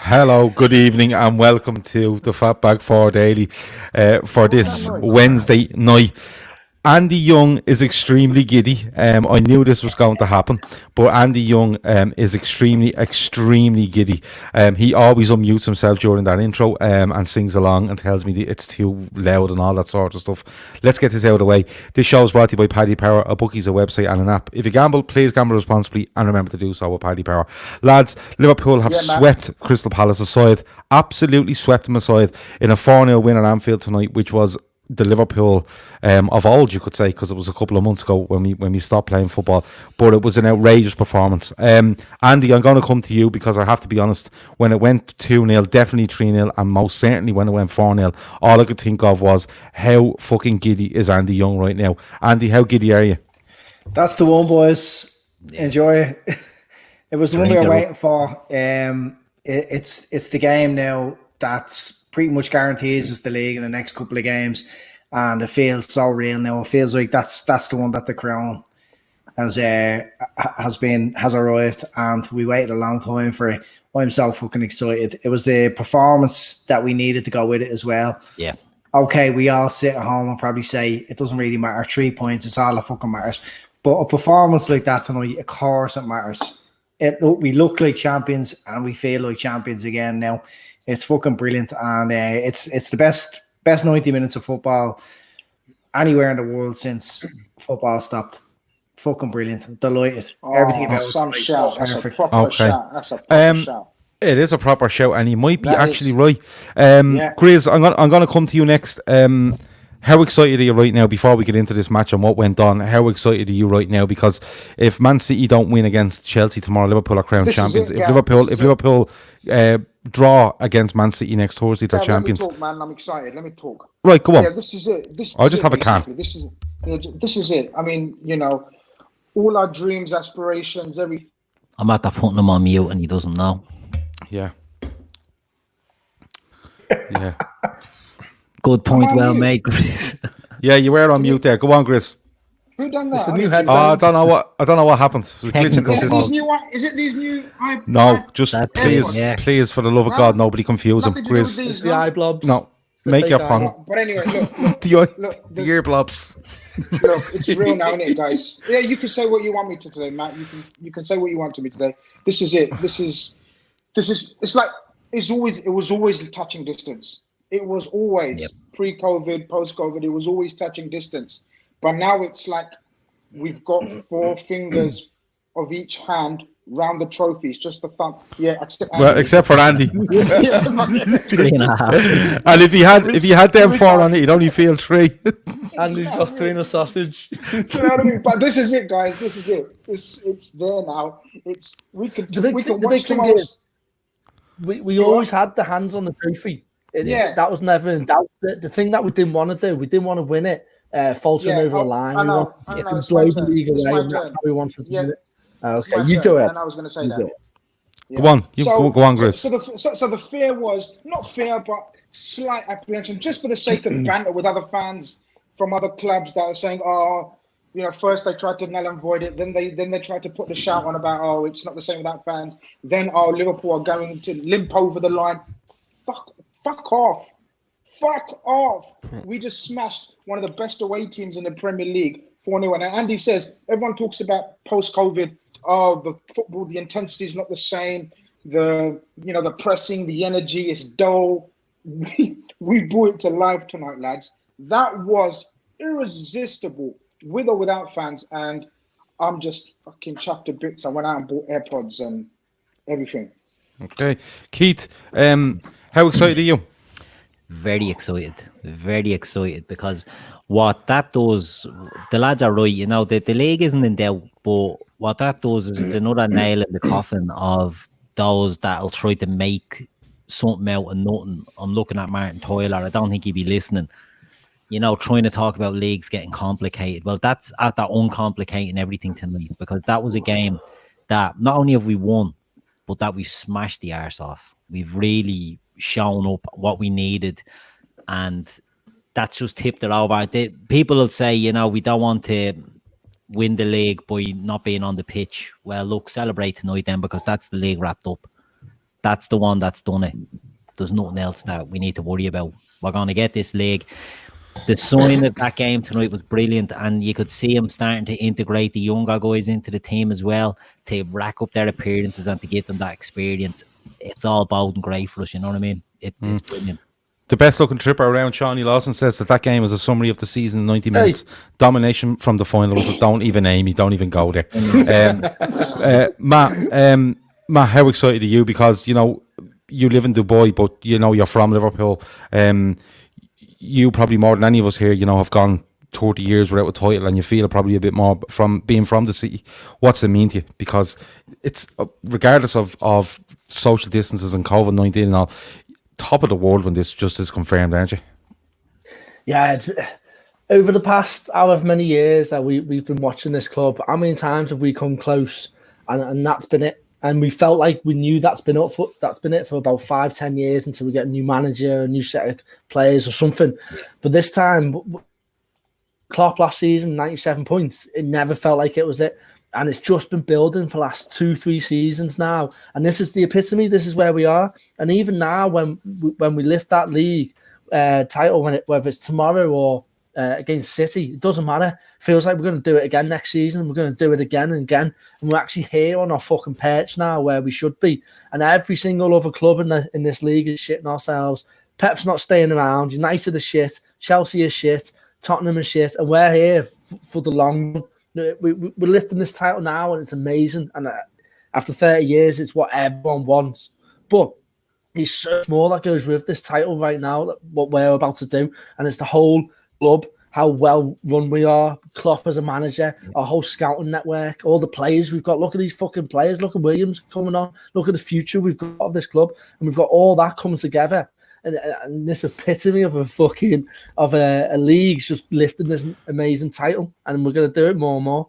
Hello, good evening, and welcome to the FB4 Daily for this Wednesday night. Andy Young is extremely giddy. I knew this was going to happen, but Andy Young is extremely giddy. He always unmutes himself during that intro and sings along and tells me that it's too loud and all that sort of stuff. Let's get this out of the way. This show is brought to you by Paddy Power, a bookies, a website and an app. If you gamble, please gamble responsibly and remember to do so with Paddy Power. Lads, Liverpool have swept Crystal Palace aside, absolutely swept them aside in a 4-0 win at Anfield tonight, which was the Liverpool of old, you could say, because it was a couple of months ago when we stopped playing football, but it was an outrageous performance. Andy, I'm going to come to you because I have to be honest, when it went 2-0, definitely 3-0, and most certainly when it went 4-0, all I could think of was how fucking giddy is Andy Young right now. Andy, how giddy are you? That's the one, boys. Enjoy it. It was the one we were waiting for. It's the game now that's pretty much guarantees us the league in the next couple of games, and it feels so real now. It feels like that's the one that the crown has arrived, and we waited a long time for it. I'm so fucking excited. It was the performance that we needed to go with it as well. Yeah. Okay, we all sit at home and probably say it doesn't really matter. 3 points, it's all that fucking matters. But a performance like that tonight, of course it matters. We look like champions and we feel like champions again now. It's fucking brilliant, and it's the best 90 minutes of football anywhere in the world since football stopped. Fucking brilliant, delighted. Everything about it. Shout. Perfect. That's a proper shout. It is a proper shout, and he might be actually right. Grizz, I'm going to come to you next. How excited are you right now, before we get into this match and what went on? How excited are you right now? Because if Man City don't win against Chelsea tomorrow, Liverpool are crowned champions. If Liverpool draw against Man City next Thursday, they're champions. Let me talk, man. I'm excited. Let me talk. Right, go on. Yeah, this is it. I'll just have a can. This is it. I mean, all our dreams, aspirations, everything. I'm at that putting him on mute and he doesn't know. Yeah. Good point, well made, Grizz. Yeah, you were on mute there. Go on, Grizz. Who done that? It's the new headphones. I don't know what happened. It was glitching the system. Is it these new iPods? No, just please, for the love of God, nobody confuse them. Grizz. It's the eye blobs. No, make your point. But anyway, look. The ear blobs. Look, it's real now, isn't it, guys? Yeah, you can say what you want me to today, Matt. You can say what you want to me today. This is it. This is. It's like it was always touching distance. It was always pre-COVID, post-COVID. It was always touching distance. But now it's like we've got 4 fingers of each hand round the trophies, just the thumb. Yeah, except for Andy. 3.5. And if you had them 4 on it, you'd only feel 3. Andy's got 3 in a sausage. Do you know what I mean? But this is it, guys. This is it. It's there now. The big thing is, we always had the hands on the trophy. That was never in doubt. The thing that we didn't want to do, we didn't want to win it, faltering over the line. We wanted to blow the league away, and that's how we wanted to do it. Okay, you go ahead. And I was going to say that. Go on, go on, Grizz. So the fear was not fear, but slight apprehension, just for the sake of banter with other fans from other clubs that are saying, first they tried to null and void it, then they tried to put the shout on about, it's not the same without fans. Then Liverpool are going to limp over the line. Fuck off. We just smashed one of the best away teams in the Premier League 4-0. And Andy says, everyone talks about post-COVID, the football, the intensity is not the same. The pressing, the energy is dull. We brought it to life tonight, lads. That was irresistible, with or without fans. And I'm just fucking chuffed to bits. I went out and bought AirPods and everything. Okay. Keith, how excited are you? Very excited because what that does, the lads are right, the league isn't in doubt, but what that does is it's another nail in the coffin of those that'll try to make something out of nothing. I'm looking at Martin Tyler. I don't think he'd be listening. trying to talk about leagues getting complicated. Well, that's at that uncomplicating everything tonight, because that was a game that not only have we won, but that we've smashed the arse off. We've really shown up what we needed, and that's just tipped it over. People will say, we don't want to win the league by not being on the pitch. Well, look, celebrate tonight then, because that's the league wrapped up. That's the one that's done it. There's nothing else that we need to worry about. We're going to get this league. The sign of that game tonight was brilliant, and you could see him starting to integrate the younger guys into the team as well, to rack up their appearances and to give them that experience. It's all bold and great for us, you know what I mean? It's brilliant. The best looking tripper around, Shawnee Lawson, says that game was a summary of the season in 90 minutes. Domination from the final was don't even aim me, don't even go there. Matt, how excited are you? Because, you live in Dubai, but, you're from Liverpool. You probably more than any of us here, have gone 30 years without a title, and you feel it probably a bit more from being from the city. What's it mean to you? Because it's, regardless of social distances and COVID-19 and all, top of the world when this just is confirmed, aren't you? Yeah, it's, over the past however many years that we've been watching this club, how many times have we come close, and that's been it. And we felt like we knew that's been it for about 5-10 years until we get a new manager, a new set of players or something. But this time, Klopp last season, 97 points. It never felt like it was it. And it's just been building for the last 2-3 seasons now. And this is the epitome. This is where we are. And even now, when we lift that league title, whether it's tomorrow or against City, it doesn't matter. Feels like we're going to do it again next season. We're going to do it again and again. And we're actually here on our fucking perch now where we should be. And every single other club in this league is shitting ourselves. Pep's not staying around. United is shit. Chelsea is shit. Tottenham is shit. And we're here for the long run. We're lifting this title now, and it's amazing. And after 30 years, it's what everyone wants. But there's so more that goes with this title right now, what we're about to do. And it's the whole club, how well run we are, Klopp as a manager, our whole scouting network, all the players we've got. Look at these fucking players. Look at Williams coming on. Look at the future we've got of this club. And we've got all that coming together. And this epitome of a league's just lifting this amazing title, and we're going to do it more and more.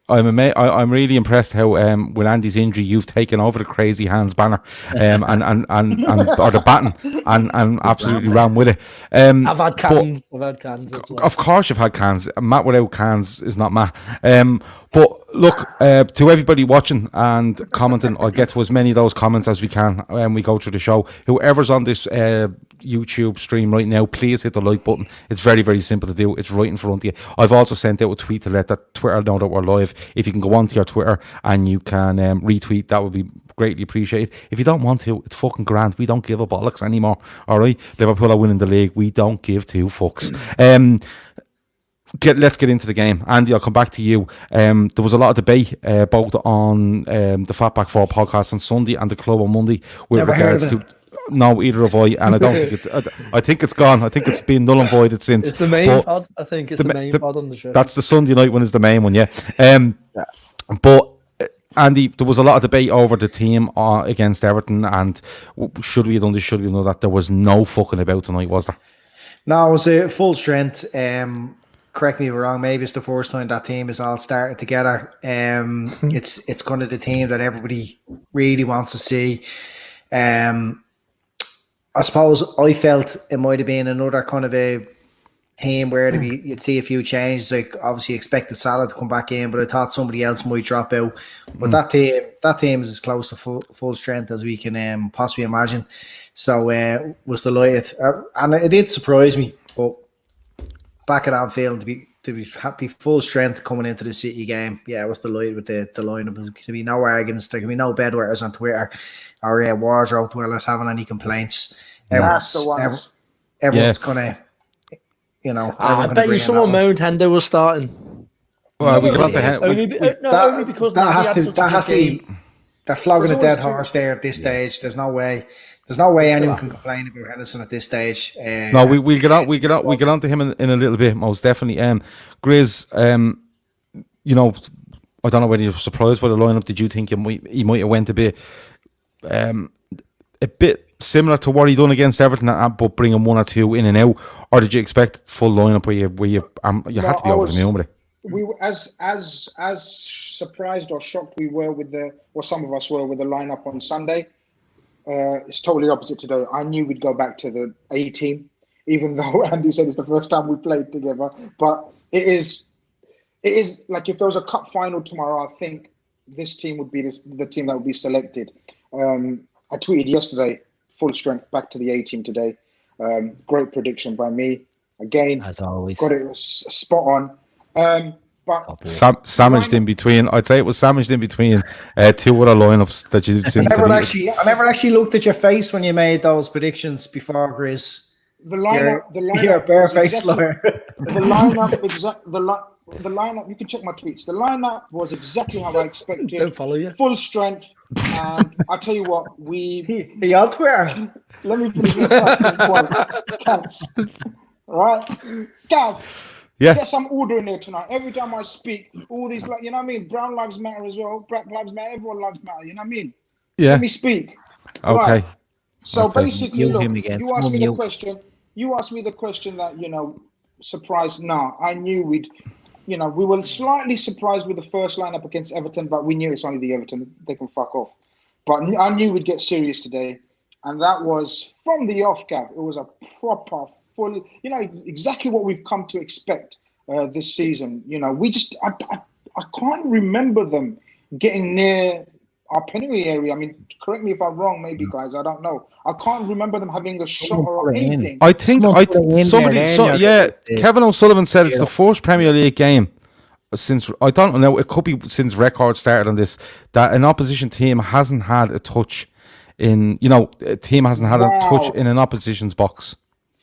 I'm really impressed how with Andy's injury you've taken over the Crazy Hands banner and or the baton and absolutely ran with it. I've had cans. Well. Of course you've had cans. Matt without cans is not Matt. But look, to everybody watching and commenting, I'll get to as many of those comments as we can when we go through the show. Whoever's on this YouTube stream right now, please hit the like button. It's very, very simple to do. It's right in front of you. I've also sent out a tweet to let that Twitter know that we're live. If you can go onto your Twitter and you can retweet, that would be greatly appreciated. If you don't want to, it's fucking grand. We don't give a bollocks anymore. All right, Liverpool are winning the league. We don't give two fucks. Let's get into the game. Andy, I'll come back to you. There was a lot of debate both on the Fatback 4 podcast on Sunday and the club on Monday with Never regards to. No, either have I, and I don't think it's. I think it's gone. I think it's been null and voided since. It's the main pod. I think it's the main pod on the show. That's the Sunday night one is the main one, yeah. But Andy, there was a lot of debate over the team against Everton, and should we have done this? Should we have done that? There was no fucking about tonight, was there? No, it was a full strength. Correct me if I'm wrong. Maybe it's the first time that team is all started together. It's kind of the team that everybody really wants to see. I suppose I felt it might have been another kind of a team where you'd see a few changes. Like obviously expected Salah to come back in, but I thought somebody else might drop out. But that team is as close to full strength as we can possibly imagine. So was delighted, and it did surprise me. But back at Anfield to be happy full strength coming into the City game. Yeah, I was delighted with the lineup. There can be no arguments. There can be no bedwetters on Twitter or wardrobe dwellers having any complaints. Everyone's gonna, I bet you someone moaned Hendo was starting. Well, we got the only because that has to be. They're flogging a dead horse there at this stage. There's no way anyone can complain about Henderson at this stage. No, we'll get on to him in a little bit, most definitely. Grizz, I don't know whether you're surprised by the lineup. Did you think he might have went a bit similar to what he done against Everton, but bringing one or two in and out, or did you expect full lineup where you had to be over the moon with it? We were as surprised or shocked we were some of us were with the lineup on Sunday. It's totally opposite today. I knew we'd go back to the A team, even though Andy said it's the first time we played together. But it is like if there was a cup final tomorrow, I think this team would be the team that would be selected. I tweeted yesterday, full strength back to the A team today. Great prediction by me. Again, as always, got it spot on. But sandwiched in between. I'd say it was sandwiched in between two other lineups that you've seen. I never actually looked at your face when you made those predictions before, Grizz. The lineup. You're a barefaced liar. The lineup. You can check my tweets. The lineup was exactly how I expected. Don't follow you. Full strength, and I tell you what, He on Twitter. Let me finish with that. Cats. All right, Gav. Yeah. Get some order in there tonight. Every time I speak, all these, you know what I mean? Brown lives matter as well. Black lives matter. Everyone lives matter. You know what I mean? Yeah. Let me speak. Okay. Right. So basically, look, you asked me the question that, surprised. No, I knew we were slightly surprised with the first lineup against Everton, but we knew it's only the Everton. They can fuck off. But I knew we'd get serious today. And that was from the off, Gav. It was a proper full, exactly what we've come to expect this season. I can't remember them getting near our penalty area. I mean, correct me if I'm wrong, maybe, guys. I don't know. I can't remember them having a shot or anything. I think Kevin O'Sullivan said it's the first Premier League game since, I don't know, it could be since records started on this, that an opposition team hasn't had a touch in, a team hasn't had a touch in an opposition's box.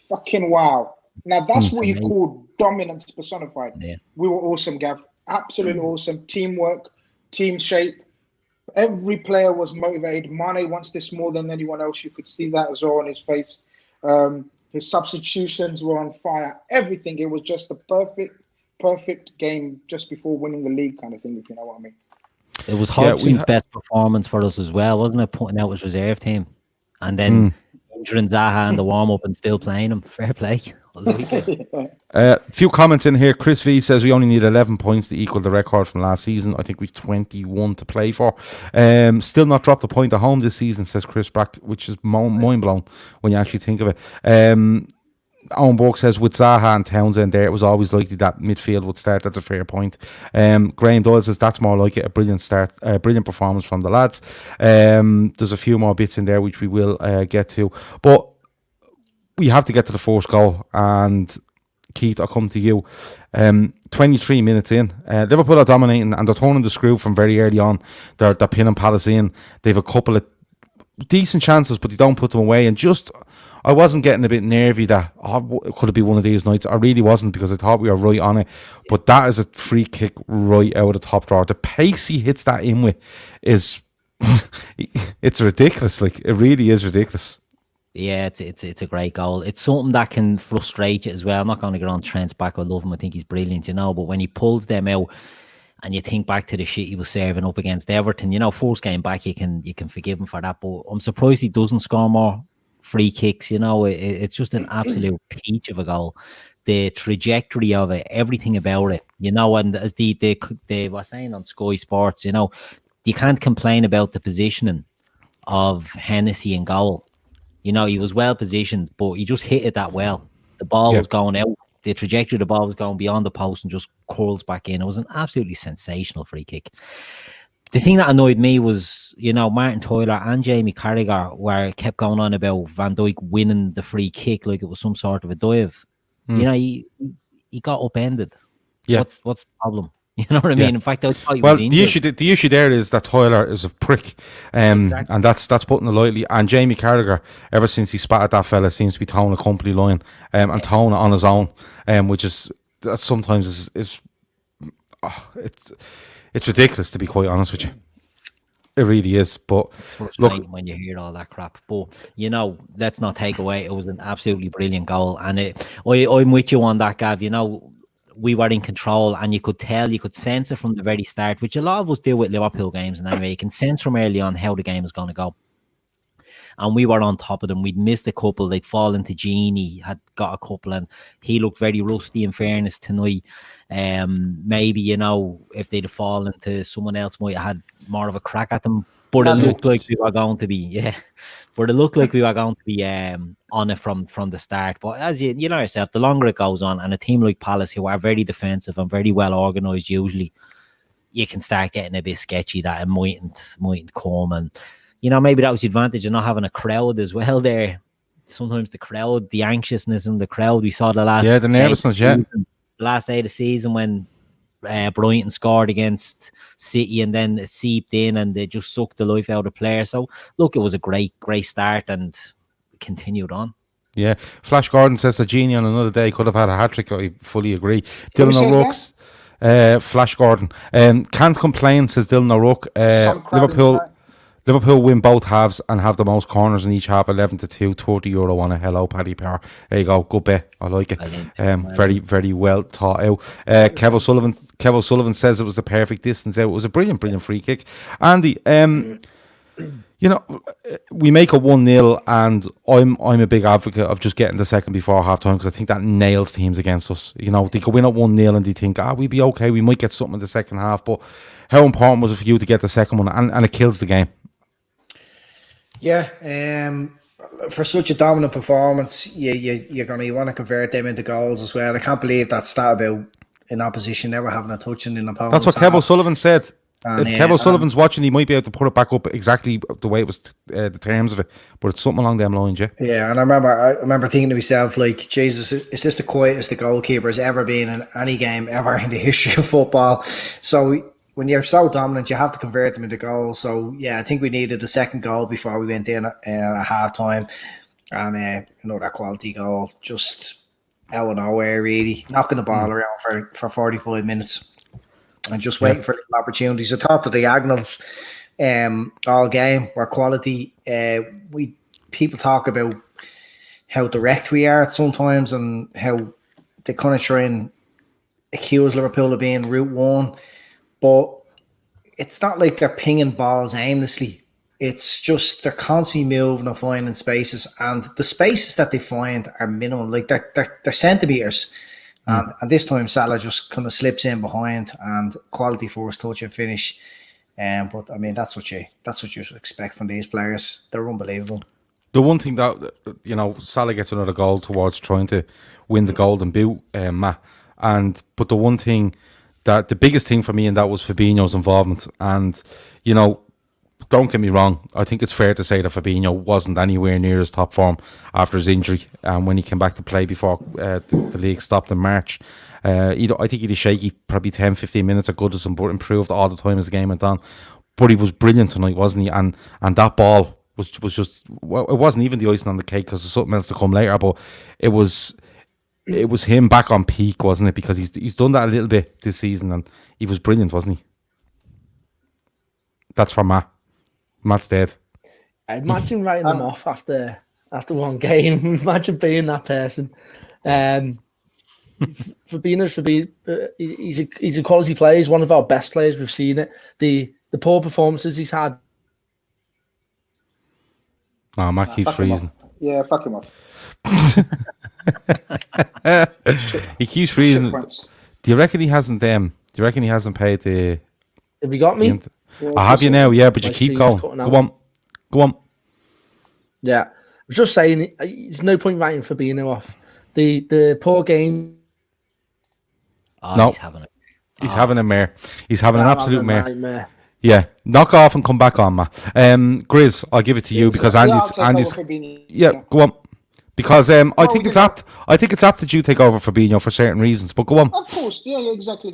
Fucking wow. Now that's what you call dominance personified. Yeah. We were awesome, Gav. Absolutely awesome. Teamwork, team shape. Every player was motivated. Mane wants this more than anyone else. You could see that as well on his face. His substitutions were on fire. Everything. It was just the perfect game just before winning the league kind of thing, if you know what I mean. It was Hodgson's best performance for us as well, wasn't it? Putting out his reserve team. And then injuring Zaha in the warm-up and still playing him. Fair play. A few comments in here. Chris V says we only need 11 points to equal the record from last season. I think we've 21 to play for. Still not dropped a point at home this season, says Chris Brack, which is mind-blown when you actually think of it. Owen Burke says with Zaha and Townsend there, it was always likely that midfield would start. That's a fair point. Graham Doyle says that's more like it. A brilliant start, a brilliant performance from the lads. There's a few more bits in there which we will get to, but we have to get to the first goal. And Keith, I'll come to you. 23 minutes in, Liverpool are dominating and they're turning the screw from very early on. They're pinning Palace in. They've a couple of decent chances, but they don't put them away. And I wasn't getting a bit nervy that could it be one of these nights. I really wasn't, because I thought we were right on it. But that is a free kick right out of the top drawer. The pace he hits that in with is it's ridiculous. Like, it really is ridiculous. Yeah, it's a great goal. It's something that can frustrate you as well. I'm not going to get on Trent's back. I love him. I think he's brilliant, but when he pulls them out and you think back to the shit he was serving up against Everton, first game back, you can forgive him for that. But I'm surprised he doesn't score more free kicks. It's just an absolute peach of a goal. The trajectory of it, everything about it, and as they were saying on Sky Sports, you can't complain about the positioning of Hennessy in goal. He was well positioned, but he just hit it that well. The ball was going out. The trajectory of the ball was going beyond the post and just curls back in. It was an absolutely sensational free kick. The thing that annoyed me was, Martin Tyler and Jamie Carragher kept going on about Van Dijk winning the free kick like it was some sort of a dive. He got upended. Yeah. What's the problem? You know what I mean? In fact, I thought he was injured. The issue there is that Tyler is a prick, exactly. And that's putting it lightly. And Jamie Carragher, ever since he spat at that fella, seems to be towing a company line and towing it on his own, which is that sometimes is it's ridiculous, to be quite honest with you. It really is. But it's frustrating when you hear all that crap. But let's not take away. It was an absolutely brilliant goal, and I'm with you on that, Gav. We were in control, and you could sense it from the very start, which a lot of us do with Liverpool games. And anyway, you can sense from early on how the game is going to go. and we were on top of them. We'd missed a couple. They'd fallen to Genie, had got a couple, and he looked very rusty, in fairness, tonight. Maybe, you know, if they'd have fallen to someone else, might have had more of a crack at them. But it looked like we were going to be, But it looked like we were going to be on it from the start. But as you know yourself, the longer it goes on, and a team like Palace, who are very defensive and very well organised usually, you can start getting a bit sketchy that it mightn't come. And, you know, maybe that was the advantage of not having a crowd as well there. Sometimes the crowd, the anxiousness in the crowd, we saw the last... Yeah, the nervousness, the last day of the season when Brighton scored against City, and then it seeped in and they just sucked the life out of the players. So look, it was a great start and continued on. Yeah, Flash Gordon says that Genie on another day could have had a hat-trick. I fully agree. Dylan O'Rourke's Flash Gordon can't complain, says Dylan O'Rourke. Liverpool win both halves and have the most corners in each half, 11-2, €30 on a hello, Paddy Power. There you go, good bet. I like it. Very, very well thought out. Kev O'Sullivan says it was the perfect distance out. It was a brilliant free kick. Andy, you know, we make a 1-0, and I'm a big advocate of just getting the second before half time, because I think that nails teams against us. You know, they could win at 1-0 and they think, we'd be okay, we might get something in the second half. But how important was it for you to get the second one? And it kills the game. Yeah, for such a dominant performance, you want to convert them into goals as well. I can't believe that stat about in opposition never having a touch in an opponent. That's what Kev O'Sullivan said. And, if Kev O'Sullivan's watching, he might be able to put it back up exactly the way it was, the terms of it. But it's something along them lines, yeah. Yeah, and I remember thinking to myself, like, Jesus, is this the quietest the goalkeeper has ever been in any game ever in the history of football? So when you're so dominant, you have to convert them into goals. So, yeah, I think we needed a second goal before we went in at half-time. And that quality goal, just out of nowhere, really. Knocking the ball around for 45 minutes and just waiting for little opportunities. I thought the diagonals all game were quality. People talk about how direct we are sometimes and how they kind of try and accuse Liverpool of being route one. But it's not like they're pinging balls aimlessly. It's just they're constantly moving and finding spaces, and the spaces that they find are minimal. Like they're centimeters, and this time Salah just kind of slips in behind and quality first touch and finish. But I mean that's what you should expect from these players. They're unbelievable. The one thing that Salah gets another goal towards trying to win the Golden Boot, Matt, but the one thing. That the biggest thing for me in that was Fabinho's involvement. And, don't get me wrong, I think it's fair to say that Fabinho wasn't anywhere near his top form after his injury when he came back to play before the league stopped in March. I think he had shaky probably 10-15 minutes of Goodison, but improved all the time as the game went on. But he was brilliant tonight, wasn't he? And that ball was just, well, it wasn't even the icing on the cake because there's something else to come later, but it was him back on peak, wasn't it? Because he's done that a little bit this season, and he was brilliant, wasn't he? That's from Matt. Matt's dead. I imagine writing them off after one game. Imagine being that person. Fabinho's he's a quality player. He's one of our best players. We've seen it. The poor performances he's had. Oh, Matt keeps freezing. Yeah, fuck him up. He keeps freezing. Do you reckon he hasn't paid the? Have you got me? I have you now, yeah, but you keep going. Go on. Yeah, I was just saying, there's no point writing Fabinho off. The poor game. No, he's having a mare. He's having an absolute mare. Yeah, knock off and come back on, Matt. Grizz, I'll give it to you because Andy's. Yeah, go on. Because I think it's apt. I think it's apt that you take over Fabinho for certain reasons. But go on. Of course, yeah, exactly.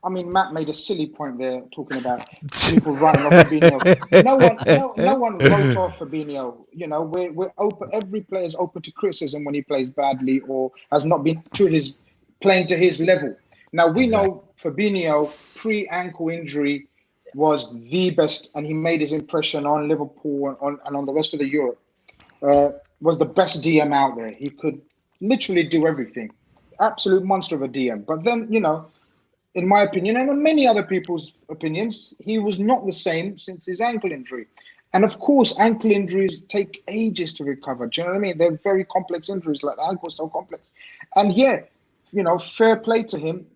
I mean, Matt made a silly point there, talking about people writing off Fabinho. No one wrote off Fabinho. We're open. Every player is open to criticism when he plays badly or has not been playing to his level. Now we know Fabinho pre-ankle injury was the best, and he made his impression on Liverpool and on the rest of the Europe. Was the best DM out there. He could literally do everything. Absolute monster of a DM. But then, in my opinion, and in many other people's opinions, he was not the same since his ankle injury. And of course, ankle injuries take ages to recover. Do you know what I mean? They're very complex injuries, like the ankle is so complex. And yeah, fair play to him.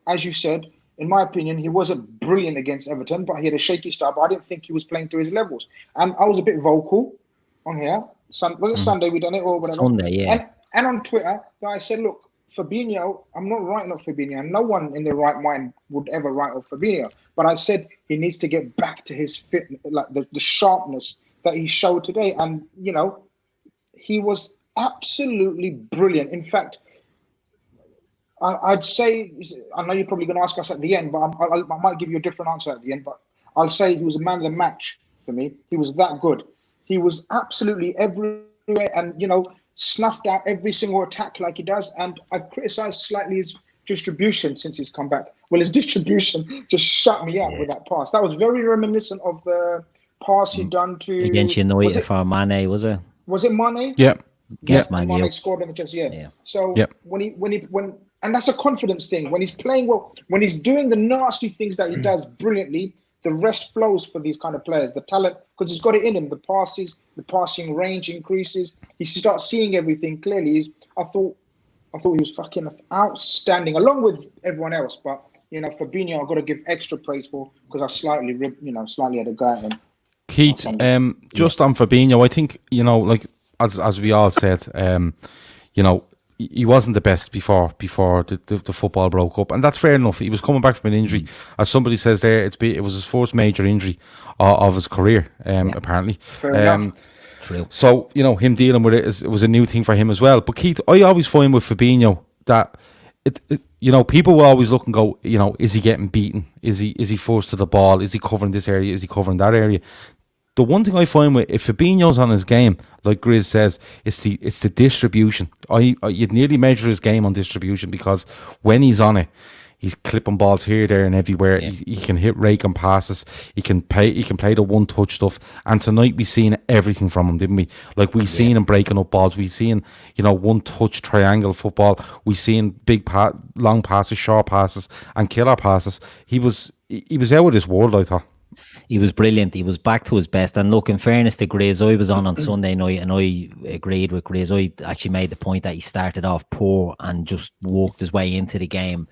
As you said, in my opinion, he wasn't brilliant against Everton, but he had a shaky start. But I didn't think he was playing to his levels. And I was a bit vocal on here. Was it Sunday we done it or whatever? Sunday, yeah. And on Twitter, I said, look, Fabinho, I'm not writing off Fabinho. No one in their right mind would ever write off Fabinho. But I said he needs to get back to his fit, like the sharpness that he showed today. And, he was absolutely brilliant. In fact, I'd say, I know you're probably going to ask us at the end, but I might give you a different answer at the end. But I'll say he was a man of the match for me. He was that good. He was absolutely everywhere and, snuffed out every single attack like he does. And I've criticised slightly his distribution since he's come back. Well, his distribution just shut me up with that pass. That was very reminiscent of the pass he'd done to... Against United for Mane, was it? Was it Mane? Yeah. Yes, Mane scored on the chest, yeah. So when and that's a confidence thing. When he's playing well, when he's doing the nasty things that he does brilliantly, the rest flows for these kind of players. The talent, because he's got it in him. The passes, the passing range increases. He starts seeing everything clearly. I thought he was fucking outstanding, along with everyone else. But Fabinho, I've got to give extra praise for because I slightly had a go at him. Keith, just on Fabinho, I think like as we all said, he wasn't the best before the football broke up, and that's fair enough. He was coming back from an injury, as somebody says there. It was his first major injury of his career, apparently. True. So him dealing with it was a new thing for him as well. But Keith, I always find with Fabinho that people will always look and go, is he getting beaten? Is he forced to the ball? Is he covering this area? Is he covering that area? The one thing I find with if Fabinho's on his game, like Grizz says, it's the distribution. You'd nearly measure his game on distribution because when he's on it, he's clipping balls here, there, and everywhere. Yeah. He can hit raking passes. He can play the one-touch stuff. And tonight we seen everything from him, didn't we? Like we seen him breaking up balls. We seen one-touch triangle football. We seen big long passes, short passes, and killer passes. He was out of this world, I thought. He was brilliant. He was back to his best. And look, in fairness to Grizz, I was on Sunday night and I agreed with Grizz. I actually made the point that he started off poor and just walked his way into the game.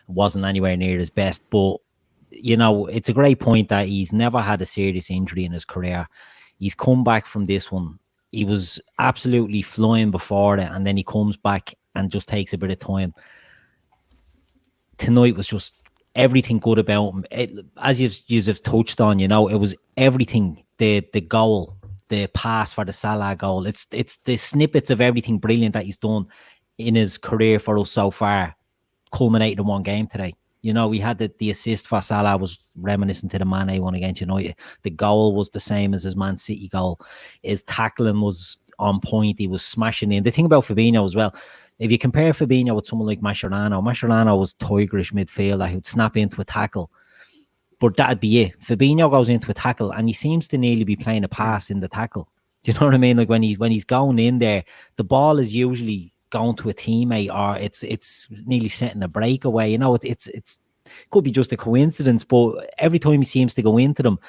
Wasn't anywhere near his best. But, it's a great point that he's never had a serious injury in his career. He's come back from this one. He was absolutely flying before it. And then he comes back and just takes a bit of time. Tonight was just everything good about him. As you've touched on, it was everything. The goal, the pass for the Salah goal. It's the snippets of everything brilliant that he's done in his career for us so far, culminated in one game today. We had the assist for Salah was reminiscent to the Mane one against United. The goal was the same as his Man City goal. His tackling was on point. He was smashing in. The thing about Fabinho as well, if you compare Fabinho with someone like Mascherano was tigerish midfielder who'd snap into a tackle. But that'd be it. Fabinho goes into a tackle and he seems to nearly be playing a pass in the tackle. Do you know what I mean? Like when he's going in there, the ball is usually going to a teammate or it's nearly setting a breakaway. It's could be just a coincidence, but every time he seems to go into them,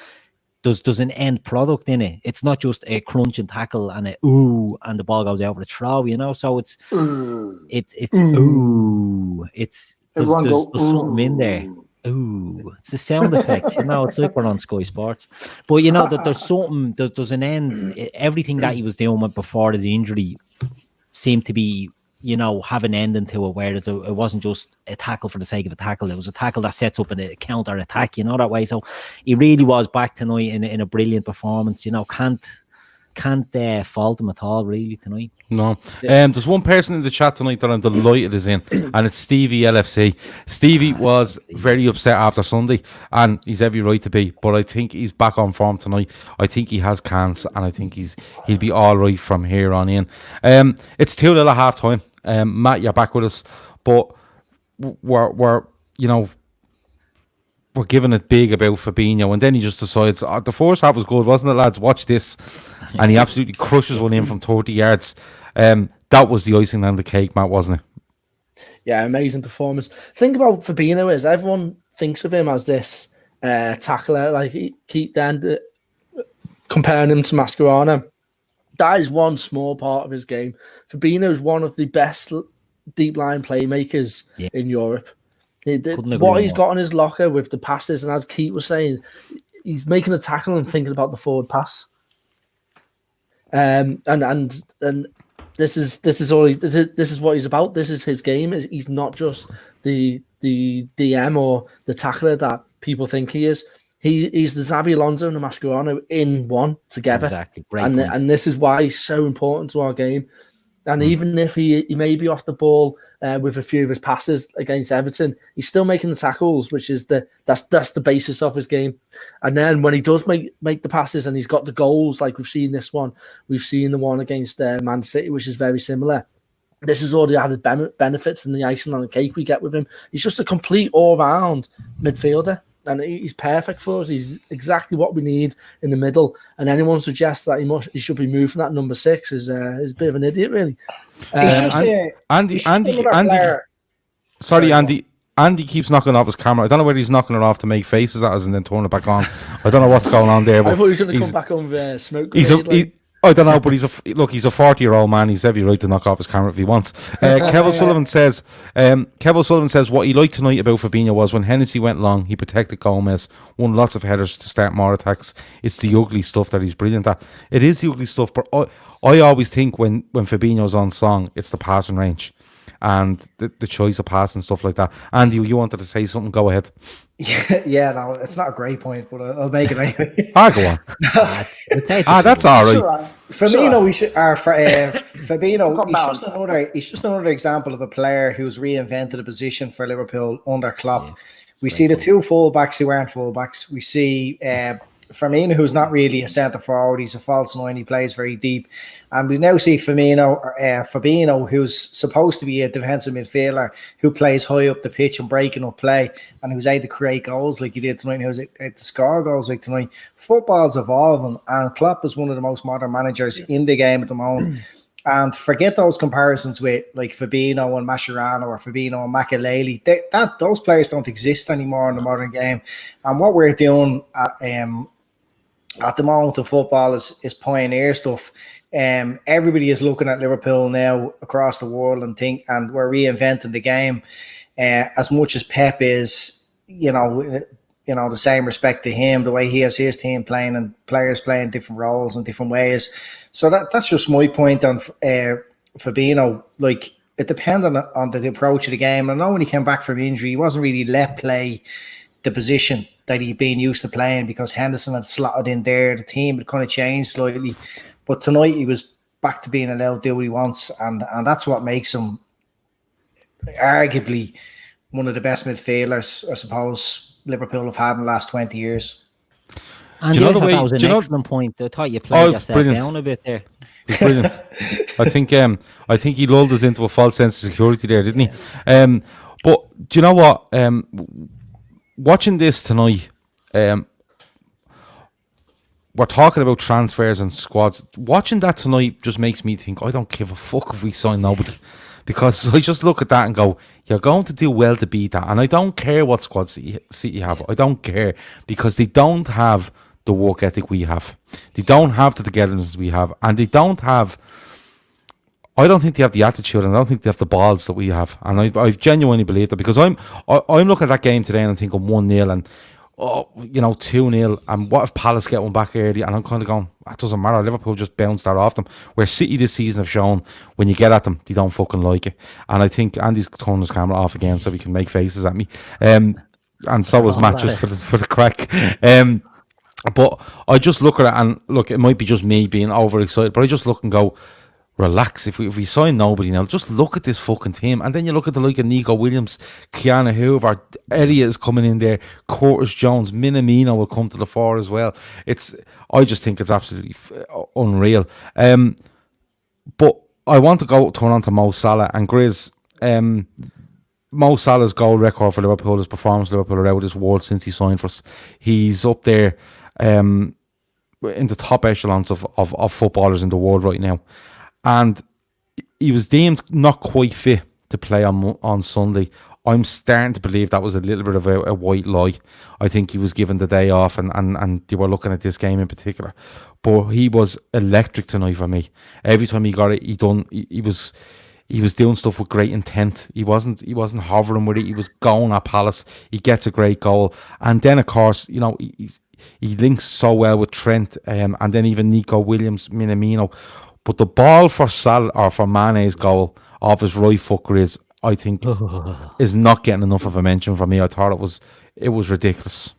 there's an end product in it. It's not just a crunch and tackle and a ooh and the ball goes over the throw, So it's ooh. There's something in there. Ooh, it's a sound effect. It's like we're on Sky Sports. But there's something. There's an end. Everything that he was doing before his injury seemed to be have an ending to it, where it wasn't just a tackle for the sake of a tackle. It was a tackle that sets up a counter attack, that way. So he really was back tonight in a brilliant performance. Can't fault him at all, really, tonight. No. There's one person in the chat tonight that I'm delighted is in, and it's Stevie LFC. Stevie was very upset after Sunday, and he's every right to be, but I think he's back on form tonight. I think he has cans, and I think he'll be all right from here on in. It's 2-0 at half time. Matt, you're back with us, but we're giving it big about Fabinho, and then he just decides, the first half was good, wasn't it, lads? Watch this. And he absolutely crushes one in from 30 yards. That was the icing on the cake, Matt, wasn't it? Yeah, amazing performance. Think about Fabinho is everyone thinks of him as this tackler, like Keith then comparing him to Mascherano. That is one small part of his game. Fabinho is one of the best deep line playmakers in Europe. What he's got in his locker with the passes, and as Keith was saying, he's making a tackle and thinking about the forward pass. And this is what he's about. This is his game. He's not just the DM or the tackler that people think he is. He's the Xabi Alonso and the Mascherano in one together. Exactly. Great and this is why he's so important to our game. And even if he may be off the ball with a few of his passes against Everton, he's still making the tackles, which is that's the basis of his game. And then when he does make the passes and he's got the goals, like we've seen this one, we've seen the one against Man City, which is very similar. This is all the added benefits and the icing on the cake we get with him. He's just a complete all-round midfielder. And he's perfect for us. He's exactly what we need in the middle. And anyone suggests that he should be moved from that number 6 is a bit of an idiot, really. Andy. Sorry, Andy. Andy keeps knocking off his camera. I don't know whether he's knocking it off to make faces at us and then turn it back on. I don't know what's going on there. But I thought he was going to come back on with smoke. I don't know, but he's a 40-year-old man. He's every right to knock off his camera if he wants. Kev Sullivan says what he liked tonight about Fabinho was when Hennessy went long, he protected Gomez, won lots of headers to start more attacks. It's the ugly stuff that he's brilliant at. It is the ugly stuff, but I always think when Fabinho's on song, it's the passing range and the choice of pass and stuff like that. Andy, you wanted to say something? Go ahead. Yeah, no, it's not a great point, but I'll make it anyway. Go on. That's all right. Fabinho, Fabinho, he's just another example of a player who's reinvented a position for Liverpool under Klopp. Yeah, we see the two fullbacks who aren't fullbacks. We see Firmino, who's not really a centre forward, he's a false nine, he plays very deep. And we now see Fabinho, who's supposed to be a defensive midfielder, who plays high up the pitch and breaking up play, and who's able to create goals like he did tonight, and who's able to score goals like tonight. Football's evolving, and Klopp is one of the most modern managers in the game at the moment. And forget those comparisons with like Fabinho and Mascherano or Fabinho and Makelele. Those players don't exist anymore in the modern game. And what we're doing at the moment in football is pioneer stuff. Everybody is looking at Liverpool now across the world and we're reinventing the game. As much as Pep is, the same respect to him, the way he has his team playing and players playing different roles in different ways. So that's just my point on Fabinho. Like, it depended on the approach of the game. I know when he came back from injury, he wasn't really let play the position that he'd been used to playing because Henderson had slotted in there. The team had kind of changed slightly. But tonight he was back to being allowed to do what he wants. And that's what makes him arguably one of the best midfielders, I suppose, Liverpool have had in the last 20 years. And that was an excellent point. I thought you played yourself down a bit there. He's brilliant. I think he lulled us into a false sense of security there, didn't he? But do you know what? Watching this tonight, we're talking about transfers and squads. Watching that tonight just makes me think, I don't give a fuck if we sign nobody. Because I just look at that and go, you're going to do well to beat that. And I don't care what squads City have. I don't care because they don't have the work ethic we have. They don't have the togetherness we have. And they don't have... I don't think they have the attitude and I don't think they have the balls that we have. And I genuinely believe that because I'm looking at that game today and I'm thinking 1-0 and 2-0, and what if Palace get one back early? And I'm kind of going, that doesn't matter. Liverpool just bounced that off them. Where City this season have shown when you get at them, they don't fucking like it. And I think Andy's turning his camera off again so he can make faces at me. And so was Matt just for the crack. But I just look at it and look, it might be just me being overexcited, but I just look and go, relax. If we sign nobody now, just look at this fucking team. And then you look at the like of Nico Williams, Keanu Hoover, Elliott is coming in there, Curtis Jones, Minamino will come to the fore as well. I just think it's absolutely unreal. But I want to turn on to Mo Salah and Grizz. Mo Salah's goal record for Liverpool, his performance Liverpool are out of this world since he signed for us. He's up there in the top echelons of footballers in the world right now. And he was deemed not quite fit to play on Sunday. I'm starting to believe that was a little bit of a white lie. I think he was given the day off, and they were looking at this game in particular. But he was electric tonight for me. Every time he got it, he was doing stuff with great intent. He wasn't hovering with it. He was going at Palace. He gets a great goal, and then of course, you know, he links so well with Trent, and then even Nico Williams, Minamino. But the ball for Salah or for Mane's goal off his right foot, Grizz, I think is not getting enough of a mention from me. I thought it was ridiculous.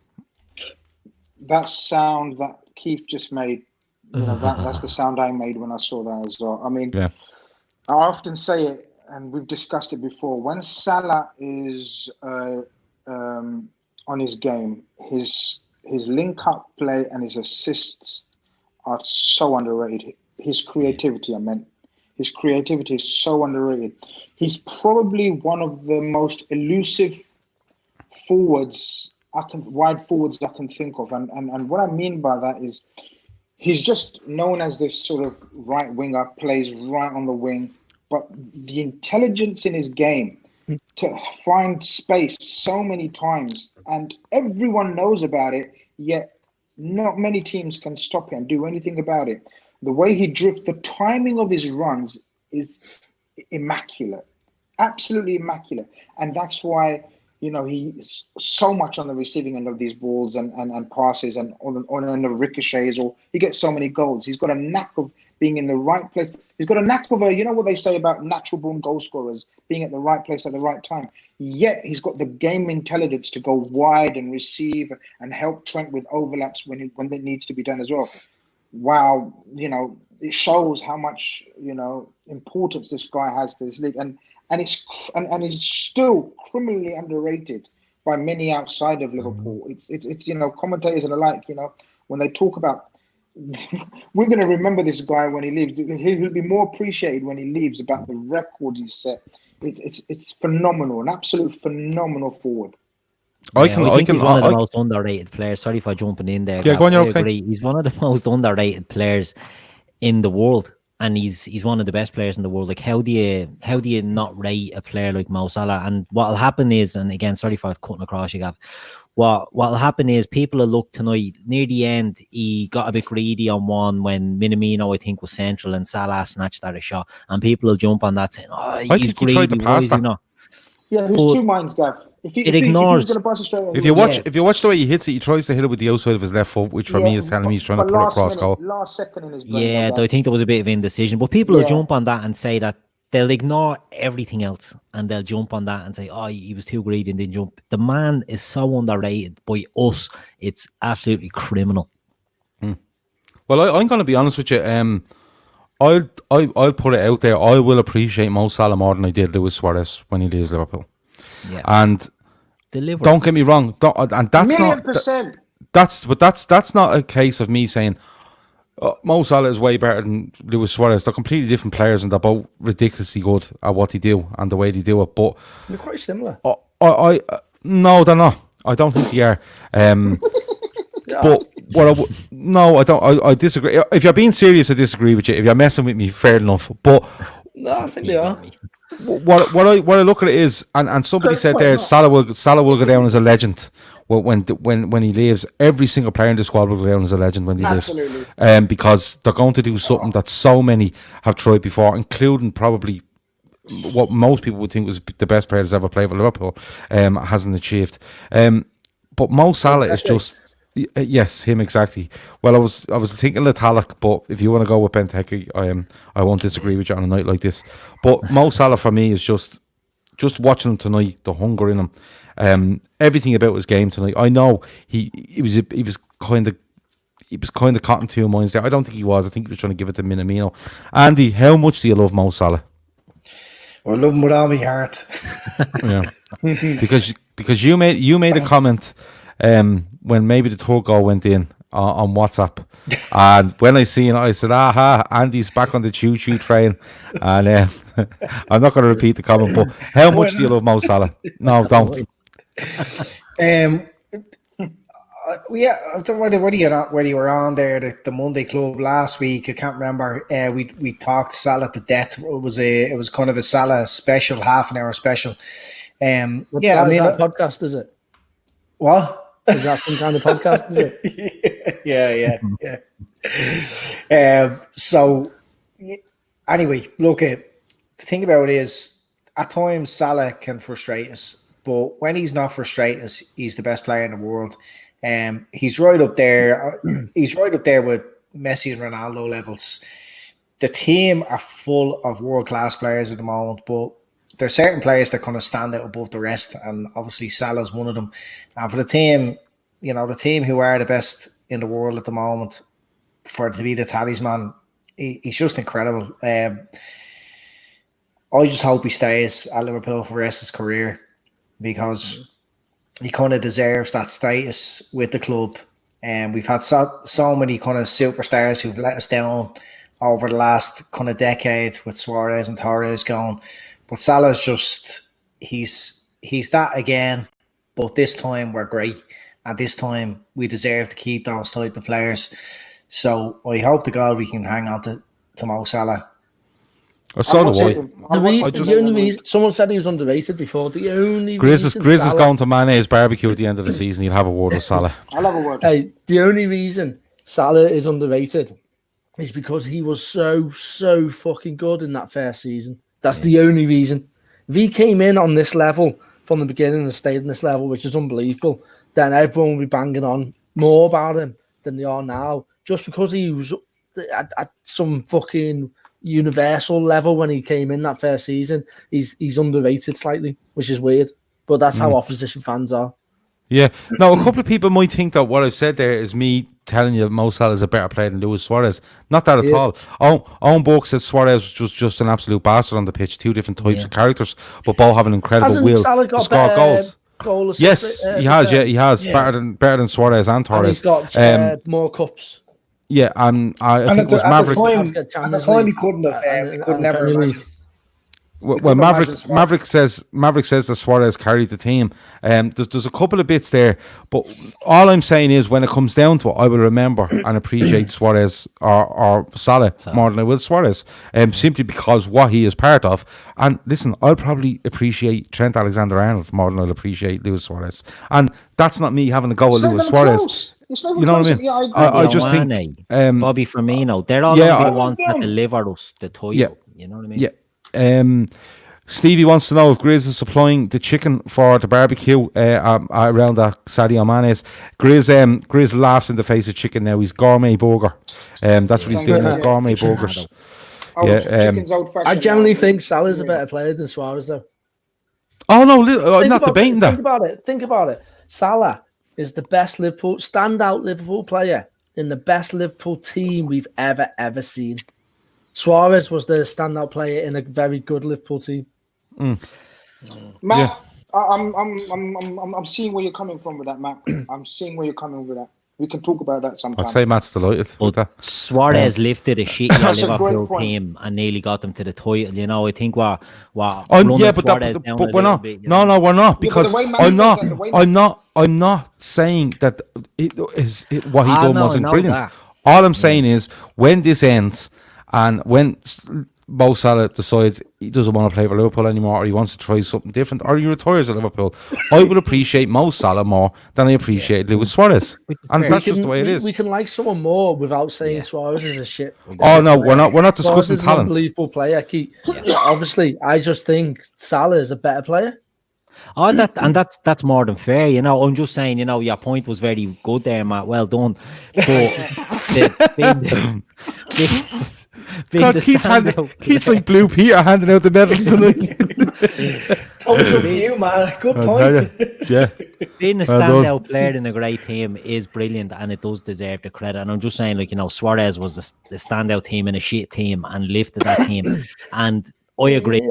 That sound that Keith just made, you know, that's the sound I made when I saw that as well. I mean, I often say it, and we've discussed it before. When Salah is on his game, his link-up play and his assists are so underrated. His creativity, his creativity is so underrated. He's probably one of the most elusive wide forwards I can think of. And what I mean by that is he's just known as this sort of right winger, plays right on the wing, but the intelligence in his game to find space so many times, and everyone knows about it, yet not many teams can stop it and do anything about it. The way he drifts, the timing of his runs is immaculate, absolutely immaculate. And that's why, you know, he's so much on the receiving end of these balls and passes and on the ricochets, or he gets so many goals. He's got a knack of being in the right place. He's got a knack of you know what they say about natural born goal scorers, being at the right place at the right time. Yet he's got the game intelligence to go wide and receive and help Trent with overlaps when it needs to be done as well. Wow, you know, it shows how much, you know, importance this guy has to this league, and he's still criminally underrated by many outside of Liverpool. It's you know, commentators and the like, you know, when they talk about we're going to remember this guy when he leaves. He'll be more appreciated when he leaves about the record he's set. It's phenomenal, an absolute phenomenal forward. I think he's one of the most underrated players. Sorry for jumping in there. Yeah, go on, you're okay. He's one of the most underrated players in the world, and he's one of the best players in the world. Like, how do you not rate a player like Mo Salah? And what'll happen is, and again, sorry for cutting across you, Gav. What'll happen is people will look tonight. Near the end, he got a bit greedy on one when Minamino, I think, was central and Salah snatched at a shot, and people will jump on that saying, "Oh, he's greedy." He tried to pass that. Yeah, there's two minds, Gav. If you watch the way he hits it, he tries to hit it with the outside of his left foot, which for me is telling me he's trying to put it across goal. Last second in his brain. Yeah, I think there was a bit of indecision, but people will jump on that and say that they'll ignore everything else and they'll jump on that and say, "Oh, he was too greedy and didn't jump." The man is so underrated by us; it's absolutely criminal. Well, I'm going to be honest with you. I'll put it out there. I will appreciate Mo Salah more than I did Luis Suarez when he leaves Liverpool. Yeah, and don't get me wrong. And that's $1,000,000%. That's not a case of me saying Mo Salah is way better than Luis Suarez. They're completely different players, and they're both ridiculously good at what they do and the way they do it. But they're quite similar. No, they're not. I don't think they are. But I don't. I disagree. If you're being serious, I disagree with you. If you're messing with me, fair enough. But no, I think they are. What I look at it is, and somebody said there, Salah will go down as a legend when he leaves. Every single player in the squad will go down as a legend when he leaves. Because they're going to do something that so many have tried before, including probably what most people would think was the best player that's ever played for Liverpool, hasn't achieved. But Mo Salah is just. Yes, him exactly. Well, I was thinking Latalik, but if you want to go with Benteke, I won't disagree with you on a night like this. But Mo Salah for me is just watching him tonight, the hunger in him, everything about his game tonight. I know he was kind of cotton to your minds there. I don't think he was. I think he was trying to give it to Minamino. Andy, how much do you love Mo Salah? I love him with all my heart. Yeah, because you made a comment. When maybe the third goal went in on WhatsApp, and when I seen it, I said, "Aha, Andy's back on the choo-choo train." And I'm not going to repeat the comment, but how much do you love Mo Salah? No, don't. Yeah, I don't know whether you were on there the Monday Club last week. I can't remember. We talked Salah to death. It was kind of a Salah special, half an hour special. What's Yeah, that? I mean, Is that a podcast, is it? what? Is that some kind of podcast, is it? Yeah. So anyway, look, the thing about it is, at times Salah can frustrate us, but when he's not frustrating us, he's the best player in the world. He's right up there. He's right up there with Messi and Ronaldo levels. The team are full of world-class players at the moment, but there's certain players that kind of stand out above the rest, and obviously Salah's one of them. And for the team, the team who are the best in the world at the moment, for to be the talisman, he's just incredible. I just hope he stays at Liverpool for the rest of his career, because he kind of deserves that status with the club. And we've had so many kind of superstars who've let us down over the last kind of decade, with Suarez and Torres gone. But Salah's just, he's that again, but this time we're great. And this time we deserve to keep those type of players. So I hope to God we can hang on to Mo Salah. So do I. The only reason, someone said he was underrated before. The only Grizz is going to Mane's barbecue at the end of the season. He'll have a word with Salah. I'll have a word. Hey, the only reason Salah is underrated is because he was so fucking good in that first season. That's the only reason. If he came in on this level from the beginning and stayed on this level, which is unbelievable, then everyone would be banging on more about him than they are now. Just because he was at some fucking universal level when he came in that first season, he's underrated slightly, which is weird. But that's how opposition fans are. Yeah. Now, a couple of people might think that what I've said there is me telling you Mo Salah is a better player than Luis Suarez. Not that at all. Owen Burke said Suarez was just an absolute bastard on the pitch. Two different types of characters, but both have an incredible will to score goals. Goal assist, yes, he has. He has better than Suarez and Torres. And he's got more cups. Yeah, and I think it was Maverick. At the time, he couldn't have. We could never imagine. Well, Maverick says that Suarez carried the team. There's a couple of bits there, but all I'm saying is, when it comes down to it, I will remember and appreciate Suarez or Salah more than I will Suarez, simply because what he is part of. And listen, I'll probably appreciate Trent Alexander-Arnold more than I'll appreciate Luis Suarez, and that's not me having a go at Luis Suarez. You know what I mean? I just think Bobby Firmino, they're all going to be the ones that deliver us the title. Yeah. You know what I mean? Yeah. Stevie wants to know if Grizz is supplying the chicken for the barbecue around the Sadio Mane's. Grizz laughs in the face of chicken now. He's gourmet burger. That's what he's doing. Is gourmet burgers. I generally think Salah's a better player than Suarez, though. Oh no, I'm not debating that. Think about it. Salah is the best standout Liverpool player in the best Liverpool team we've ever seen. Suarez was the standout player in a very good Liverpool team. Matt, I'm seeing where you're coming from with that, Matt. I'm seeing where you're coming with that. We can talk about that sometime. I'd say Matt's delighted with that. Suarez lifted a shitty Liverpool team and nearly got them to the title. You know, I think but we're not. No, we're not, because I'm not saying that what he done wasn't brilliant. That. All I'm saying is, when this ends and when Mo Salah decides he doesn't want to play for Liverpool anymore, or he wants to try something different, or he retires at Liverpool, I will appreciate Mo Salah more than I appreciate Luis Suarez, and that's just the way it is. We can like someone more without saying Suarez is a shit. Oh no, we're not discussing talent. An unbelievable player. Obviously, I just think Salah is a better player. Oh, that's more than fair. You know, I'm just saying. You know, your point was very good there, Matt. Well done. God, Keith's like Blue Peter handing out the medals tonight. Thumbs up to you, man. Good point. Yeah. Being a standout player in a great team is brilliant, and it does deserve the credit. And I'm just saying, like, you know, Suarez was the standout team in a shit team and lifted that team. And I agree.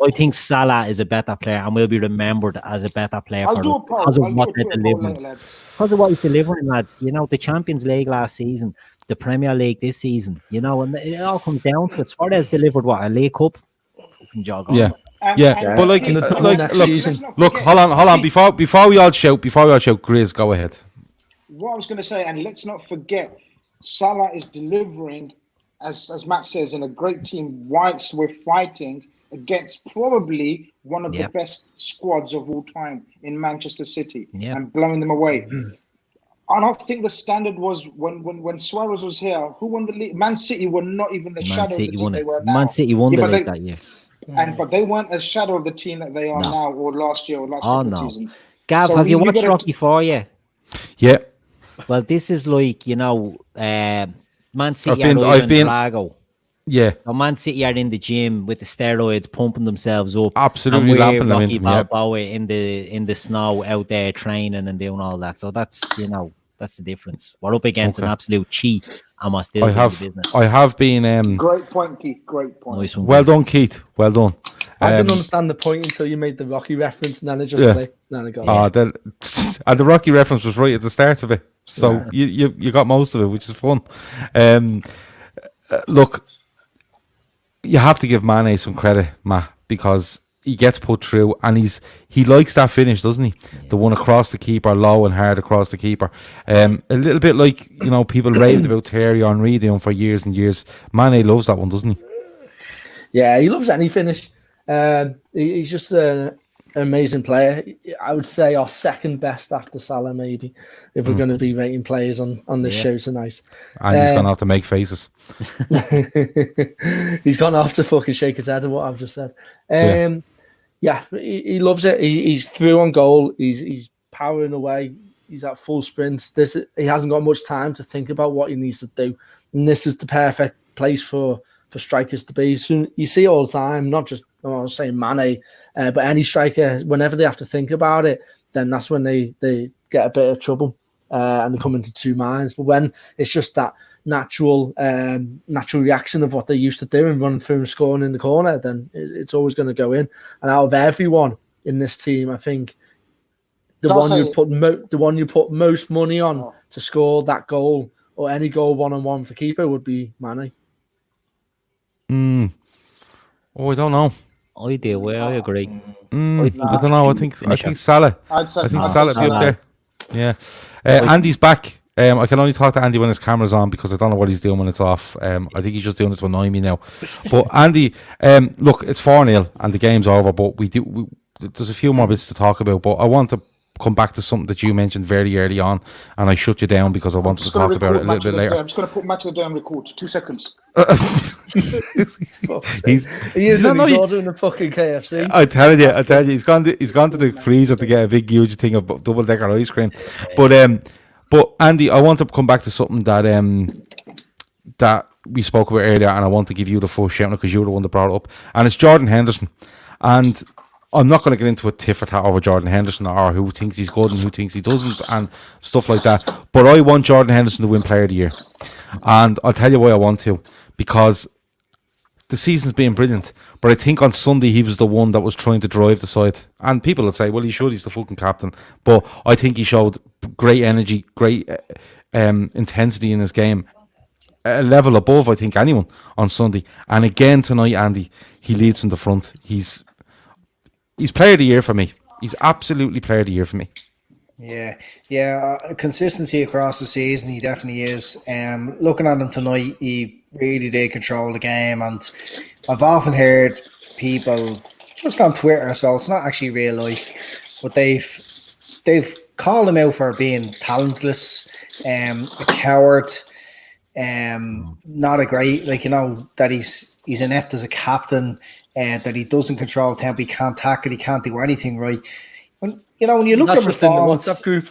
I think Salah is a better player and will be remembered as a better player because of what they're delivering. Because of what he's delivering, lads. You know, the Champions League last season, the Premier League this season, you know, and it all comes down to it. Suarez delivered what, a League Cup? Fucking jog on. Yeah. But look, hold on. Before we all shout, Grizz, go ahead. What I was going to say, and let's not forget, Salah is delivering, as Matt says, in a great team whilst we're fighting against probably one of Yeah. the best squads of all time in Manchester City Yeah. and blowing them away. I don't think the standard was when Suarez was here. Who won the league? Man City were not even the Man shadow of City the team won they it. were now. Man City won Yeah, the but league they- that year. But they weren't a shadow of the team that they are No. now, or last year, or last Oh couple no, of seasons. Gav, So have you you watched gotta- Rocky 4 yet? Yeah, Well, this is like, Man City been- are I've in been- Drago. yeah, So Man City are in the gym with the steroids, pumping themselves up. absolutely and we're lamping them Rocky into me. Yeah. Balboa in the snow out there training and doing all that. So that's that's the difference. We're up against an Okay. absolute cheat, and we're still I doing the have, business. I have been. Great point, Keith. Great point. Nice one, Well guys. done, Keith. Well done. I didn't understand the point until you made the Rocky reference, and then it just Yeah. clicked. And then I got it. Oh, and the Rocky reference was right at the start of it, so you got most of it, which is fun. Look, you have to give Mane some credit, Matt, because he gets put through, and he likes that finish, doesn't he? The one across the keeper, low and hard across the keeper. A little bit like people raved about Thierry Henry doing for years and years. Mane loves that one, doesn't he? Yeah, he loves any finish. He's just an amazing player. I would say our second best after Salah, maybe, if we're going to be rating players on this show tonight. And he's gonna have to make faces. He's gone off to fucking shake his head at what I've just said. He loves it. He's through on goal. He's powering away. He's at full sprints. He hasn't got much time to think about what he needs to do. And this is the perfect place for strikers to be. So you see all the time, not just I was saying Mane, but any striker, whenever they have to think about it, then that's when they get a bit of trouble and they come into two minds. But when it's just that natural reaction of what they used to do and running through and scoring in the corner, then it's always going to go in. And out of everyone in this team, I think the one you put most money on to score that goal or any goal one-on-one with the keeper would be Mane. Oh, I don't know. I do. Well, I agree. I don't know. I think Salah. I think Salah be up there. Yeah. Andy's back. I can only talk to Andy when his camera's on because I don't know what he's doing when it's off. I think he's just doing it to annoy me now. But Andy, look, it's 4-0 and the game's over. But there's a few more bits to talk about. But I want to come back to something that you mentioned very early on, and I shut you down because I wanted to talk about it a little bit later. I'm just going to put match of the day on record. 2 seconds. He's ordering a fucking KFC. I tell you, he's gone to the freezer to get a big huge thing of double decker ice cream. But Andy, I want to come back to something that we spoke about earlier, and I want to give you the full shout because you're the one that brought it up, and it's Jordan Henderson. And I'm not going to get into a tit for tat over Jordan Henderson or who thinks he's good and who thinks he doesn't and stuff like that. But I want Jordan Henderson to win Player of the Year. And I'll tell you why I want to. Because the season's been brilliant. But I think on Sunday he was the one that was trying to drive the side. And people will say, well, he should. He's the fucking captain. But I think he showed great energy, great intensity in his game. A level above, I think, anyone on Sunday. And again tonight, Andy, he leads from the front. He's Player of the Year for me. He's absolutely Player of the Year for me. Yeah. Consistency across the season, he definitely is. Looking at him tonight, he really did control the game, and I've often heard people just on Twitter, so it's not actually real life, but they've called him out for being talentless, a coward, not a great, that he's inept as a captain. That he doesn't control tempo, he can't tackle, he can't do anything right. When you look at performance, WhatsApp group.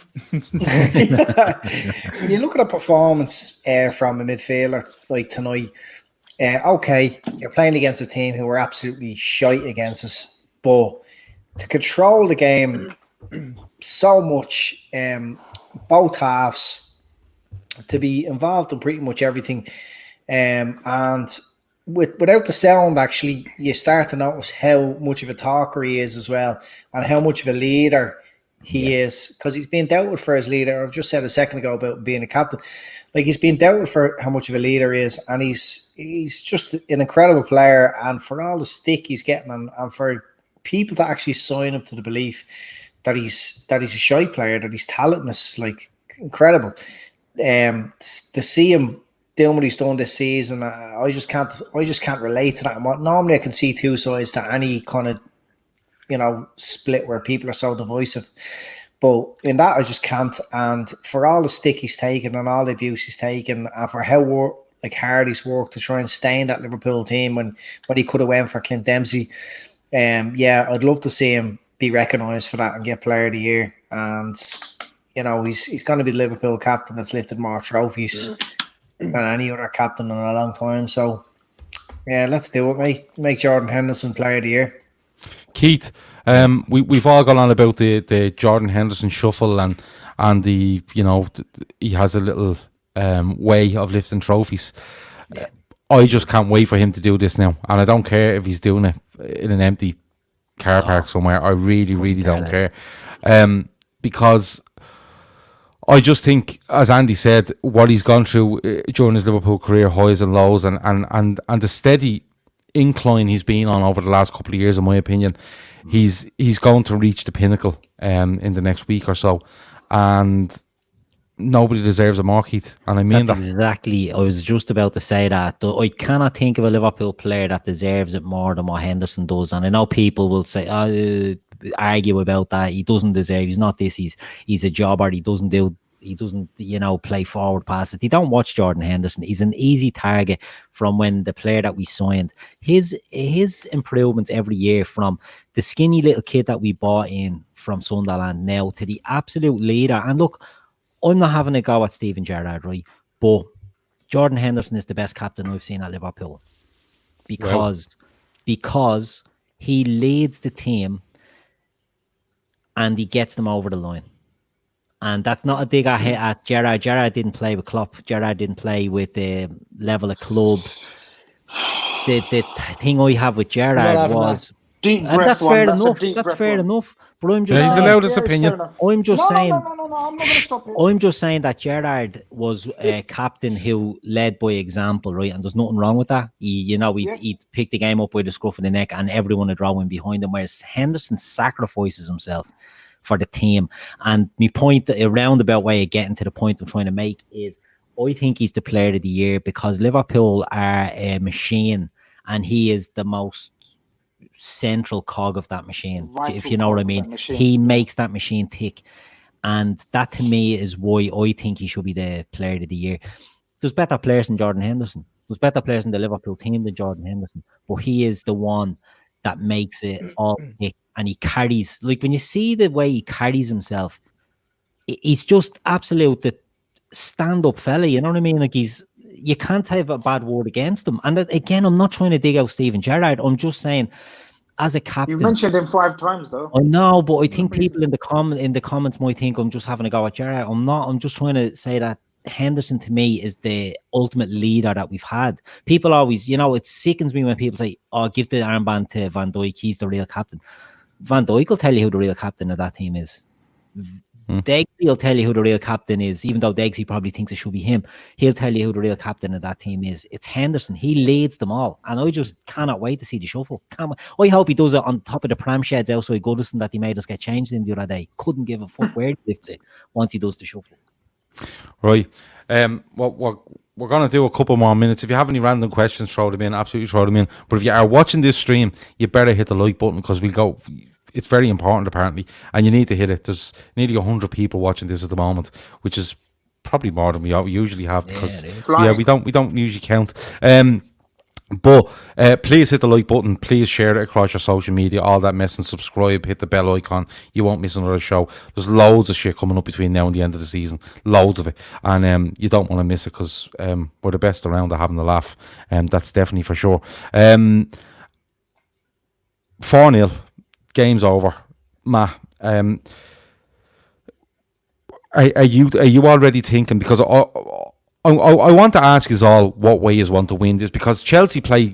when you look at a performance from a midfielder like tonight, okay, you're playing against a team who are absolutely shite against us, but to control the game so much, both halves, to be involved in pretty much everything, and without the sound, actually, you start to notice how much of a talker he is as well, and how much of a leader he is, because he's been doubted for his leader. I've just said a second ago about being a captain. He's been doubted for how much of a leader he is, and he's just an incredible player. And for all the stick he's getting, and for people to actually sign up to the belief that he's a shy player, that he's talentless, incredible. To see him doing what he's done this season, I just can't relate to that. And normally I can see two sides to any kind of, split where people are so divisive. But in that, I just can't. And for all the stick he's taken and all the abuse he's taken, and for how hard he's worked to try and stay in that Liverpool team when he could have went for Clint Dempsey, I'd love to see him be recognised for that and get Player of the Year. And he's going to be the Liverpool captain that's lifted more trophies than any other captain in a long time. So yeah, let's do it, mate. Make Jordan Henderson Player of the Year. Keith, we've all gone on about the Jordan Henderson shuffle and the he has a little way of lifting trophies. I just can't wait for him to do this now, and I don't care if he's doing it in an empty car park somewhere. I really don't care, because I just think, as Andy said, what he's gone through during his Liverpool career, highs and lows, and the steady incline he's been on over the last couple of years, in my opinion, he's going to reach the pinnacle in the next week or so, and nobody deserves a more, Keith, and I mean that's exactly. I was just about to say that. I cannot think of a Liverpool player that deserves it more than what Henderson does, and I know people will say, argue about that. He doesn't deserve. He's not this. He's a jobber. He doesn't play forward passes. They don't watch Jordan Henderson. He's an easy target from when the player that we signed. His improvements every year, from the skinny little kid that we bought in from Sunderland now to the absolute leader. And look, I'm not having a go at Steven Gerrard, right? But Jordan Henderson is the best captain I've seen at Liverpool because he leads the team and he gets them over the line. And that's not a dig at Gerrard. Gerrard didn't play with Klopp. Gerrard didn't play with the level of clubs. The thing I have with Gerrard was... Deep breath, that's fair enough. That's fair enough. But I'm just he's allowed his opinion. I'm just saying. No, I'm not going to stop it. I'm just saying that Gerrard was a captain who led by example, right? And there's nothing wrong with that. He'd pick the game up by the scruff of the neck, and everyone would row in behind him. Whereas Henderson sacrifices himself for the team. And my point, a roundabout way of getting to the point I'm trying to make, is I think he's the Player of the Year because Liverpool are a machine, and he is the most central cog of that machine, if you know what I mean. He makes that machine tick, and that to me is why I think he should be the Player of the Year. There's better players than Jordan Henderson. There's better players in the Liverpool team than Jordan Henderson, but he is the one that makes it all tick. And he carries, like when you see the way he carries himself, he's just absolute the stand-up fella, you know what I mean? Like you can't have a bad word against him. And again, I'm not trying to dig out Steven Gerrard. I'm just saying, as a captain, you mentioned him 5 times though. I know, but I think people in the comments might think I'm just having a go at Gerrard. I'm not. I'm just trying to say that Henderson to me is the ultimate leader that we've had. People always, it sickens me when people say, "Oh, give the armband to Van Dijk. He's the real captain." Van Dijk will tell you who the real captain of that team is. Deggsy will tell you who the real captain is, even though Deggsy probably thinks it should be him. He'll tell you who the real captain of that team is. It's Henderson. He leads them all. And I just cannot wait to see the shuffle. I hope he does it on top of the pram sheds outside Goodison that he made us get changed in the other day. Couldn't give a fuck where he lifts it once he does the shuffle. Right. We're going to do a couple more minutes. If you have any random questions, throw them in. Absolutely throw them in. But if you are watching this stream, you better hit the like button because it's very important apparently, and you need to hit it. There's nearly 100 people watching this at the moment, which is probably more than we usually have because we don't usually count. But please hit the like button, please share it across your social media, all that mess, and subscribe, hit the bell icon. You won't miss another show. There's loads of shit coming up between now and the end of the season, loads of it, and you don't want to miss it because we're the best around at having a laugh, that's definitely for sure. 4-0, game's over. Matt, are you already thinking, because I want to ask you all what way you want to win this, because Chelsea play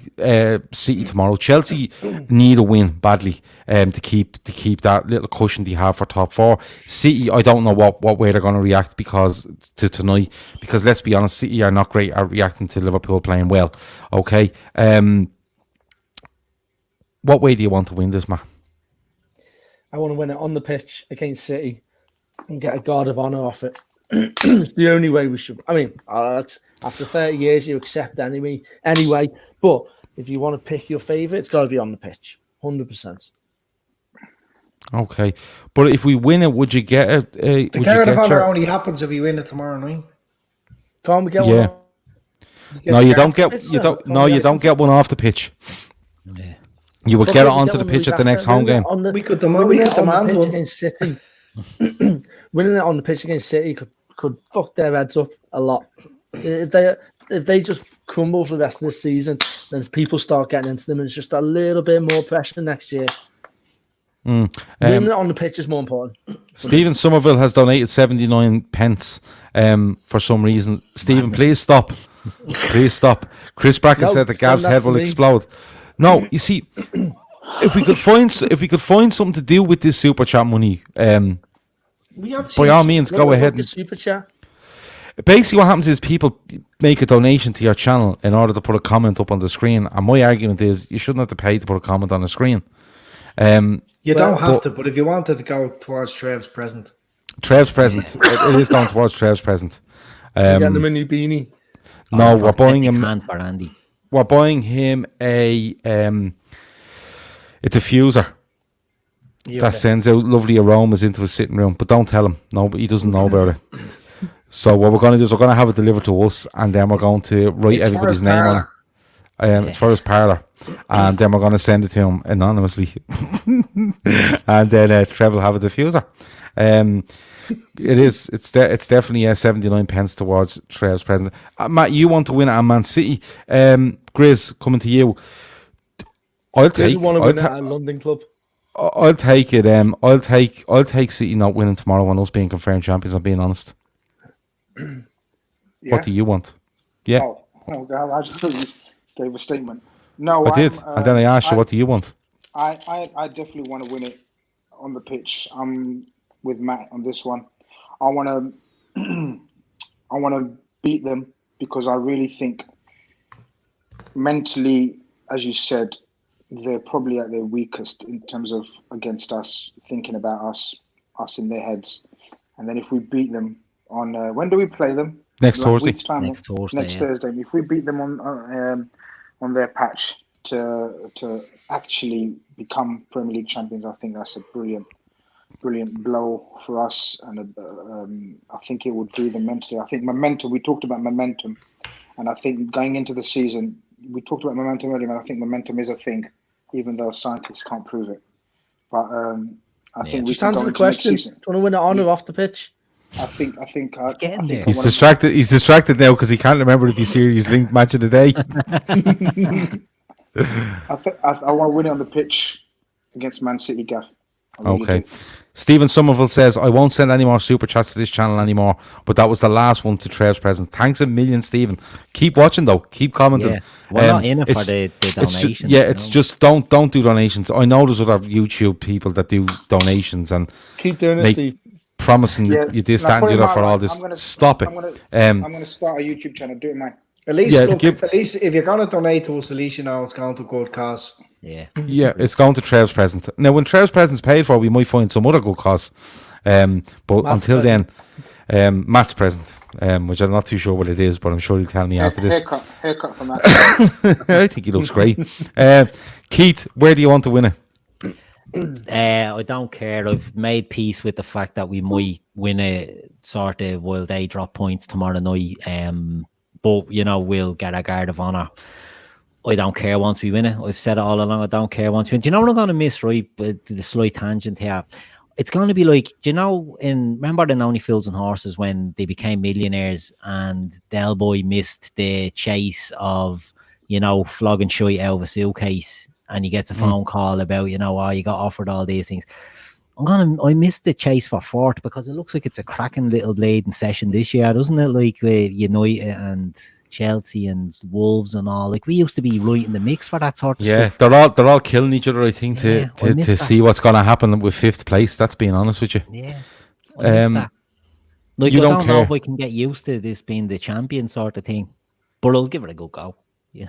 City tomorrow. Chelsea need a win badly to keep that little cushion they have for top 4. City, I don't know what way they're going to react tonight, because let's be honest, City are not great at reacting to Liverpool playing well. Okay, what way do you want to win this, Matt? I want to win it on the pitch against City and get a guard of honour off it. It's the only way we should. I mean, Alex, after 30 years, you accept anyway. But if you want to pick your favourite, it's got to be on the pitch, 100%. Okay, but if we win it, would you get it? The Carragher of Honour only happens if we win it tomorrow night. Can't we get one? No, you don't get. You don't. No, you don't get one off the pitch. Yeah. You will get it onto the pitch at the next home game. We could demand one against City. Winning it on the pitch against City could fuck their heads up a lot. If they just crumble for the rest of the season, then people start getting into them, and it's just a little bit more pressure next year. Winning it on the pitch is more important. Stephen Somerville has donated 79 pence for some reason. Stephen, please stop. Please stop. Chris Brackett said that Gav's head will explode. No, you see, if we could find something to do with this super chat money, by all means, go ahead. Super chat. Basically, what happens is people make a donation to your channel in order to put a comment up on the screen. And my argument is you shouldn't have to pay to put a comment on the screen. You don't have to, but if you wanted to go towards Trev's present. Trev's present. It is going towards Trev's present. Get him a new beanie. No, we're buying him. For Andy. We're buying him a diffuser that sends out lovely aromas into his sitting room. But don't tell him. No, but he doesn't know about it. So what we're going to do is we're going to have it delivered to us, and then we're going to write everybody's name on it. It's for his parlour, and then we're going to send it to him anonymously, and then Trev will have a diffuser. It's definitely 79 pence towards Trev's present. Matt, you want to win it at Man City? Grizz, coming to you. I'll take a London club. I'll take it. I'll take City not winning tomorrow and us being confirmed champions. I'm being honest. Yeah. What do you want? Yeah. Oh God! I just thought you gave a statement. No, I did, and then I asked you, what do you want? I definitely want to win it on the pitch. I'm with Matt on this one. I want to beat them because I really think mentally, as you said, they're probably at their weakest in terms of against us, thinking about us in their heads. And then if we beat them on when do we play them? Next Thursday. Next Thursday. If we beat them on their patch to actually become Premier League champions, I think that's a brilliant blow for us, and I think it would do them mentally. I think momentum. We talked about momentum, and I think going into the season, we talked about momentum earlier, and I think momentum is a thing, even though scientists can't prove it. But I think we just answer the question. Do you want to win an honour off the pitch? I think He's distracted. He's distracted now because he can't remember if he's series linked match of the day. I want to win it on the pitch against Man City, Gav. Okay. Stephen Somerville says, I won't send any more super chats to this channel anymore, but that was the last one to Trev's present. Thanks a million, Stephen. Keep watching though. Keep commenting. Yeah. We're not in it for the donations. It's just don't do donations. I know there's other YouTube people that do donations and keep doing it, Steve. Promising you this, that, and the other for all this. Stop it. I'm going to start a YouTube channel. Do it, man. At least, at least if you're going to donate to us, at least you know it's going to a good cause. Yeah, it's going to Trev's present. Now, when Trev's present's paid for, we might find some other good cause. But Matt's until present. Then, Matt's present, which I'm not too sure what it is, but I'm sure he'll tell me after this. Haircut for Matt. I think he looks great. Keith, where do you want to win it? I don't care. I've made peace with the fact that we might win a sort of WorldXI drop points tomorrow night. But we'll get a guard of honour. I don't care once we win it. I've said it all along. I don't care once we win. Do you know what I'm going to miss, right? The slight tangent here. It's going to be like, do you know, remember in Only Fools and Horses when they became millionaires and Del Boy missed the chase of, flogging shite out of a suitcase, and he gets a phone call about, you got offered all these things. I missed the chase for fourth because it looks like it's a cracking little blading session this year, doesn't it? Like United and Chelsea and Wolves and all. Like we used to be right in the mix for that sort of stuff. Yeah, they're all killing each other, I think, to see what's going to happen with fifth place. That's being honest with you. Yeah, I miss that. Like I don't know if I can get used to this being the champion sort of thing, but I'll give it a good go. Yeah.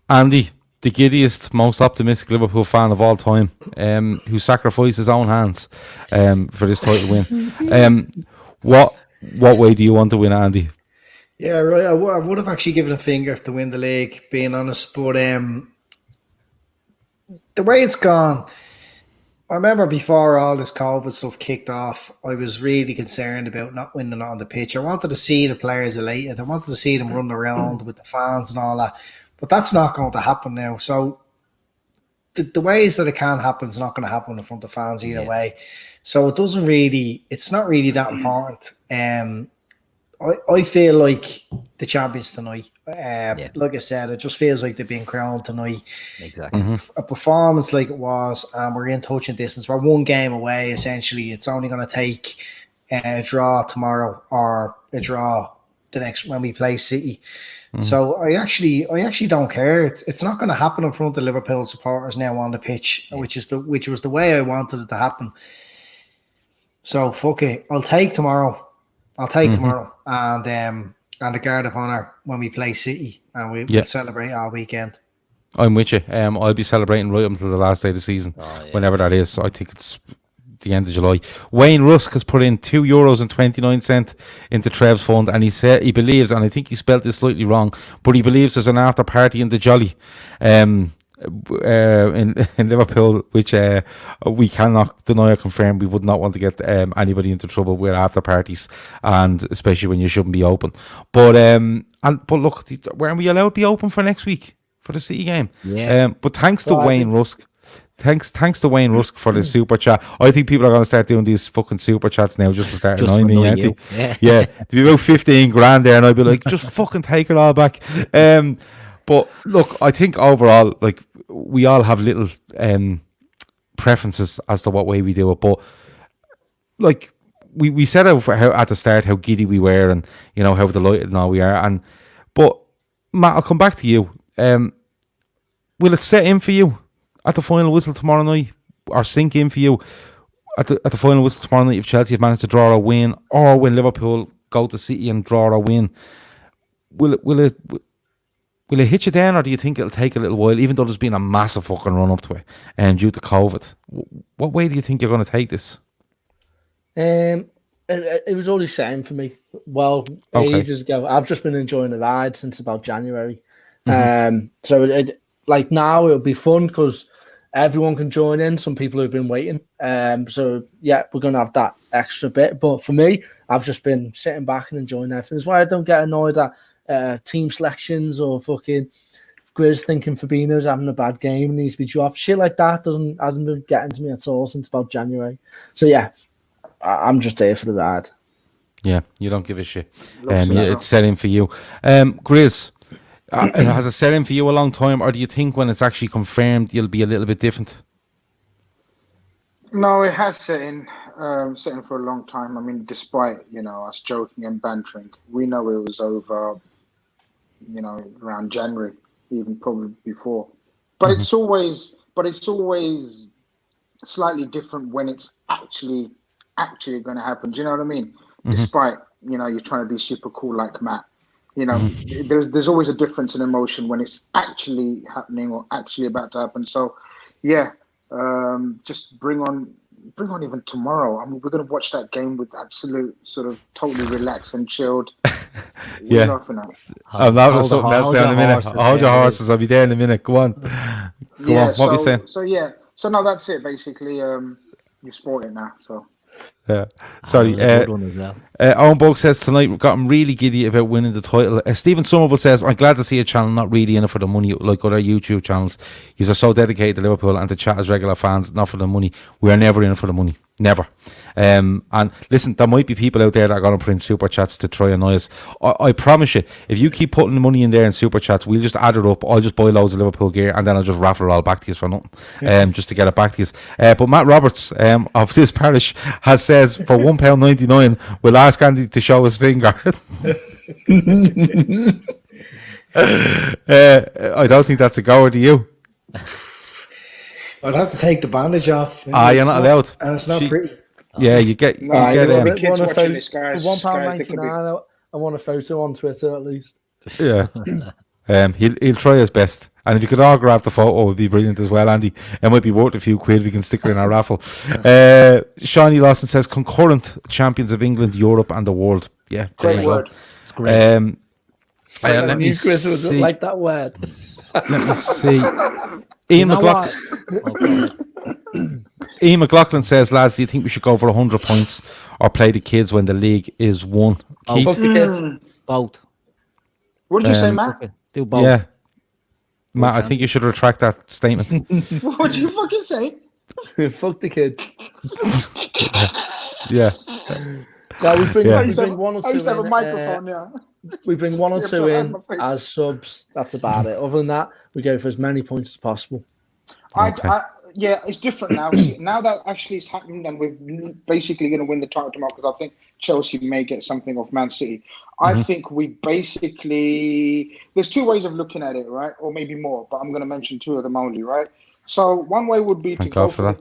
Andy, the giddiest, most optimistic Liverpool fan of all time, who sacrificed his own hands for this title win. What way do you want to win, Andy? Yeah, right. I would have actually given a finger to win the league, being honest. But the way it's gone, I remember before all this COVID stuff kicked off, I was really concerned about not winning on the pitch. I wanted to see the players elated. I wanted to see them run around with the fans and all that. But that's not going to happen now. So the ways that it can happen is not going to happen in front of fans either way. So it's not really that important. I feel like the champions tonight. Like I said, it just feels like they've been crowned tonight. Exactly. A performance like it was, and we're in touching distance. We're one game away, essentially. It's only going to take a draw tomorrow or a draw the next when we play City. So I actually don't care. It's not going to happen in front of Liverpool supporters now on the pitch, which was the way I wanted it to happen. So fuck it. I'll take tomorrow, and the guard of honour when we play City, and we'll celebrate all weekend. I'm with you. I'll be celebrating right up until the last day of the season, whenever that is. So I think it's the end of July. Wayne Rusk has put in €2.29 into Trev's fund, and he said he believes, and I think he spelled this slightly wrong, but he believes there's an after party in the Jolly in Liverpool, which we cannot deny or confirm. We would not want to get anybody into trouble with after parties, and especially when you shouldn't be open. But look, weren't we allowed to be open for next week for the City game? Yeah. But thanks to Wayne Rusk. Thanks to Wayne Rusk for the super chat. I think people are going to start doing these fucking super chats now just to start annoying me. Yeah, to be about 15 grand there, and I'd be like, just fucking take it all back. But look, I think overall, like, we all have little preferences as to what way we do it. But like we said at the start how giddy we were, and you know how delighted and all we are. But Matt, I'll come back to you. Will it set in for you at the final whistle tomorrow night, or sink in for you at the final whistle tomorrow night if Chelsea have managed to draw or win, or when Liverpool go to City and draw or win? Will it hit you then, or do you think it'll take a little while, even though there's been a massive fucking run up to it due to COVID? What way do you think you're going to take this? It was already set in for me. Well, ages ago. I've just been enjoying the ride since about January. So like now it'll be fun because everyone can join in. Some people who've been waiting. So yeah, we're going to have that extra bit. But for me, I've just been sitting back and enjoying everything. That's why I don't get annoyed at team selections or fucking Grizz thinking Fabinho's having a bad game and needs to be dropped. Shit like that hasn't been getting to me at all since about January. So yeah, I'm just there for the ride. Yeah, you don't give a shit. It's set in for you. Grizz, has it set in for you a long time, or do you think when it's actually confirmed you'll be a little bit different? No, it has set in for a long time. I mean, despite, us joking and bantering, we know it was over, around January, even probably before. But it's always slightly different when it's actually going to happen. Do you know what I mean? Despite, you're trying to be super cool like Matt. There's always a difference in emotion when it's actually happening or actually about to happen. So, yeah, just bring on even tomorrow. I mean, we're going to watch that game with absolute sort of totally relaxed and chilled. Yeah. I'm not going something else there in a minute. Hold your horses. I'll be there in a minute. Go on. Go on. What are you saying? So no, that's it basically. You're sporting now, so. Yeah, sorry. Owen Bogue says tonight we've gotten really giddy about winning the title. Stephen Somerville says, I'm glad to see a channel not really in it for the money like other YouTube channels. You are so dedicated to Liverpool and to chat as regular fans, not for the money. We are never in it for the money. Never. And listen, there might be people out there that are going to put in super chats to try and annoy us. I promise you, if you keep putting the money in there in super chats, we'll just add it up. I'll just buy loads of Liverpool gear and then I'll just raffle it all back to you for nothing, just to get it back to you. But Matt Roberts of this parish says for £1.99 we'll ask Andy to show his finger. I don't think that's a goer to you. I'd have to take the bandage off. You're not allowed. And it's not pretty. Yeah, you get kids watching this, guys. For £1.99, I want a photo on Twitter at least. Yeah. He'll try his best. And if you could autograph the photo, it would be brilliant as well, Andy. It might be worth a few quid. We can stick her in our raffle. Shawnee Lawson says, concurrent champions of England, Europe, and the world. Yeah, there Great you word. go. It's great. Let me Chris would see. like that word. Let me see. You Ian know McLaughlin. what? Okay. Ian McLaughlin says, lads, do you think we should go for 100 points or play the kids when the league is won? Keith? Fuck the kids. Both. What did you say, Matt? Do both. Yeah. Matt, I think you should retract that statement. What did you fucking say? Fuck the kids. Yeah. Yeah, we bring, Yeah. we bring one or two I used to have a in, microphone, yeah. we bring one or Yeah, two put it in on my face. as subs. That's about it. Other than that, we go for as many points as possible. Okay. Yeah, it's different now. See, now that actually it's happened, and we're basically going to win the title tomorrow, because I think Chelsea may get something off Man City. I think we basically, there's two ways of looking at it, right? Or maybe more, but I'm going to mention two of them only, right? So one way would be to Thank go God for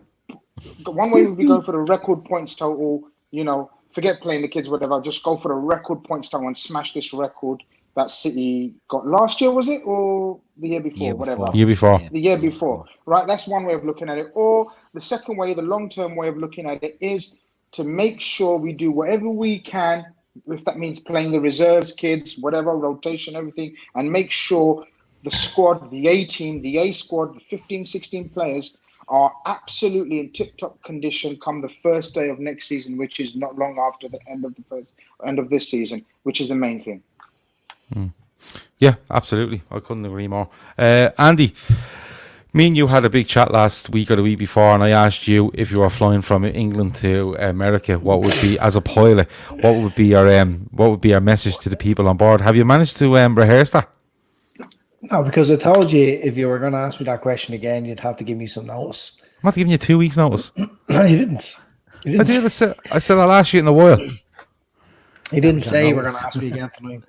one way would be go for the record points total. You know, forget playing the kids, whatever. Just go for the record points total and smash this record that City got last year, was it, or the year before, Year whatever. before. Year before. Yeah. The year before, right? That's one way of looking at it. Or the second way, the long-term way of looking at it, is to make sure we do whatever we can, if that means playing the reserves, kids, whatever, rotation, everything, and make sure the squad, the A team, the A squad, the 15, 16 players are absolutely in tip-top condition come the first day of next season, which is not long after the end of this season, which is the main thing. Yeah, absolutely. I couldn't agree more. Andy, me and you had a big chat last week or the week before, and I asked you if you were flying from England to America, what would be, as a pilot, what would be our message to the people on board? Have you managed to rehearse that? No, because I told you if you were going to ask me that question again, you'd have to give me some notice. I'm not giving you 2 weeks' notice. No, you didn't. You I didn't, did. I said I'll ask you in a while. you didn't say you were going to ask me again tonight.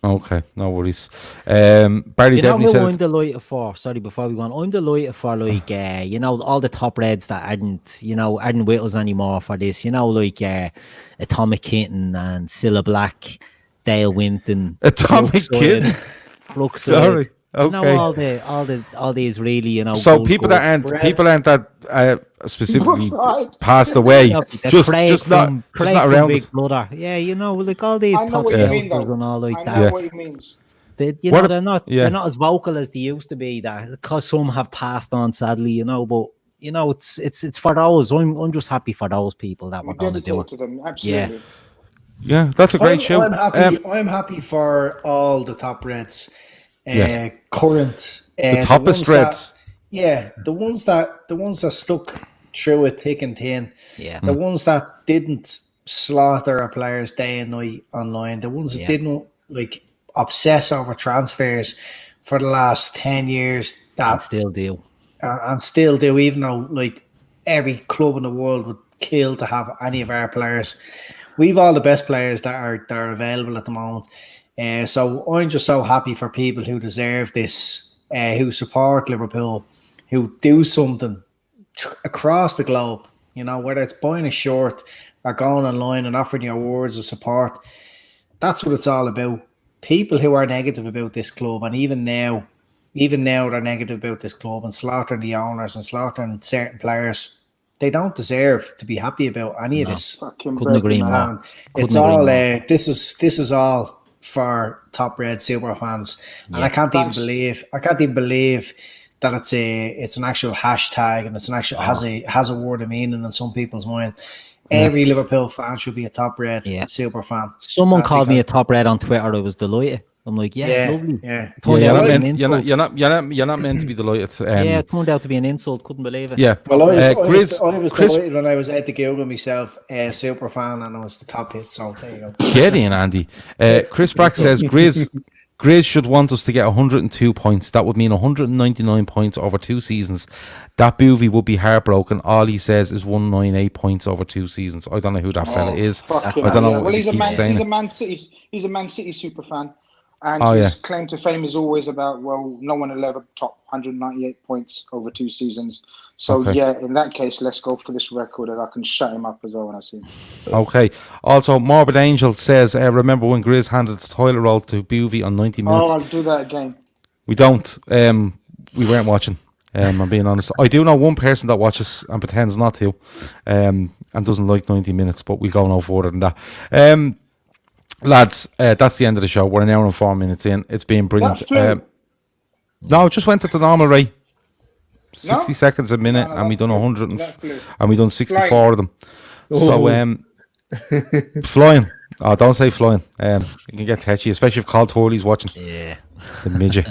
Okay, no worries. Barry You know definitely what said I'm delighted for? Sorry, before we go on, I'm delighted for you know, all the top reds that aren't with us anymore for this. You know, like Atomic Kitten and Cilla Black, Dale Winton, Atomic Kitten. Brooks. Sorry. You know, Okay. all these really, you know. So gold people gold- aren't that specifically Right. passed away, Yeah, the just Craig not from around Big us. Brother. Yeah, you know, like all these I know top what you mean, scouters though. and all like I that. know Yeah. what it means. What a- They're not yeah. they're not as vocal as they used to be. That because some have passed on, sadly, you know. But you know, it's for those. I'm just happy for those people that We were going to do dedicate it. to them, absolutely. Yeah, that's a great show. I'm happy for all the top reds, Yeah. current, The toppest ones reds. the ones that stuck through it thick and thin. Yeah, The ones that didn't slaughter our players day and night online. The ones that Yeah. didn't like obsess over transfers for the last 10 years. and That still do. and still do, even though like every club in the world would kill to have any of our players. We've all the best players that are available at the moment. So I'm just so happy for people who deserve this, who support Liverpool, who do something across the globe. You know, whether it's buying a shirt or going online and offering your words of support. That's what it's all about. People who are negative about this club, and even now they're negative about this club and slaughtering the owners and slaughtering certain players. They don't deserve to be happy about any of this. Fucking Couldn't agree brilliant, man. more. Man, it's Couldn't agree all more. this is all for top red super fans, and Yeah. I can't Thanks. even believe that it's an actual hashtag and it's an actual has a word of meaning in some people's mind. Every Liverpool fan should be a top red Yeah. super fan. Someone called me a because- top red on Twitter. I was delighted. I'm like, yes, lovely. Yeah. Turned Yeah, out you're to be not an meant. insult. You're not meant to be delighted. Yeah, it turned out to be an insult. Couldn't believe it. Yeah. Well, I was Chris, delighted when I was at the Google myself, super fan, and it was the top hit. So there you go. get in, Andy. Chris Brack says Grizz should want us to get 102 points. That would mean 199 points over 2 seasons. That Boovy would be heartbroken. All he says is 198 points over 2 seasons. I don't know who that fella is. Fucking I don't know hell. what Well, he keeps saying. He's a Man City super fan, and Oh, his yeah. claim to fame is always about, well, no one will ever top 198 points over 2 seasons. So Okay. yeah, in that case, let's go for this record, and I can shut him up as well when I see him. Okay. Also, Morbid Angel says, remember when Grizz handed the toilet roll to Boovy on 90 minutes? Oh, I'll do that again. We don't. We weren't watching. I'm being honest. I do know one person that watches and pretends not to, and doesn't like 90 minutes, but we'll go no further than that. Lads, that's the end of the show. We're an hour and 4 minutes in. It's been brilliant. No, it just went at the normal rate. 60 seconds a minute, and we done 100 and we done 64 of them. So, flying. Oh, don't say flying. You can get touchy, especially if Carl Torley's watching. Yeah. The midget.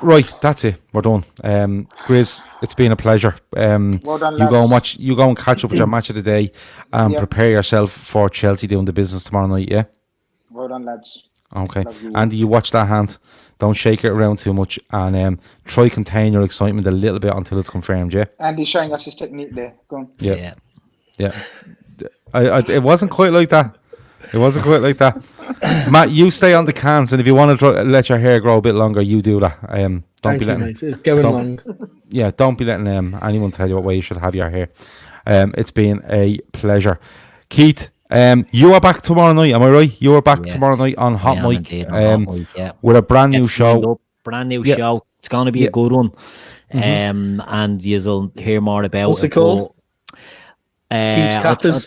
Right, that's it. We're done. Grizz, it's been a pleasure. Well done, you go and catch up with your match of the day and prepare yourself for Chelsea doing the business tomorrow night, yeah? Well done, lads. Okay. Andy, you watch that hand. Don't shake it around too much, and try contain your excitement a little bit until it's confirmed, yeah? Andy's showing us his technique there. Go on. Yeah. It wasn't quite like that. It wasn't quite like that. Matt, you stay on the cans, and if you want to let your hair grow a bit longer, you do that. Don't be letting it's going long. Yeah, don't be letting anyone tell you what way you should have your hair. It's been a pleasure. Keith, you are back tomorrow night, am I right? You are back tomorrow night on Hotmic. With a brand new show. Brand new show. It's going to be a good one. And you'll hear more about What's it called? Chiefs Captors.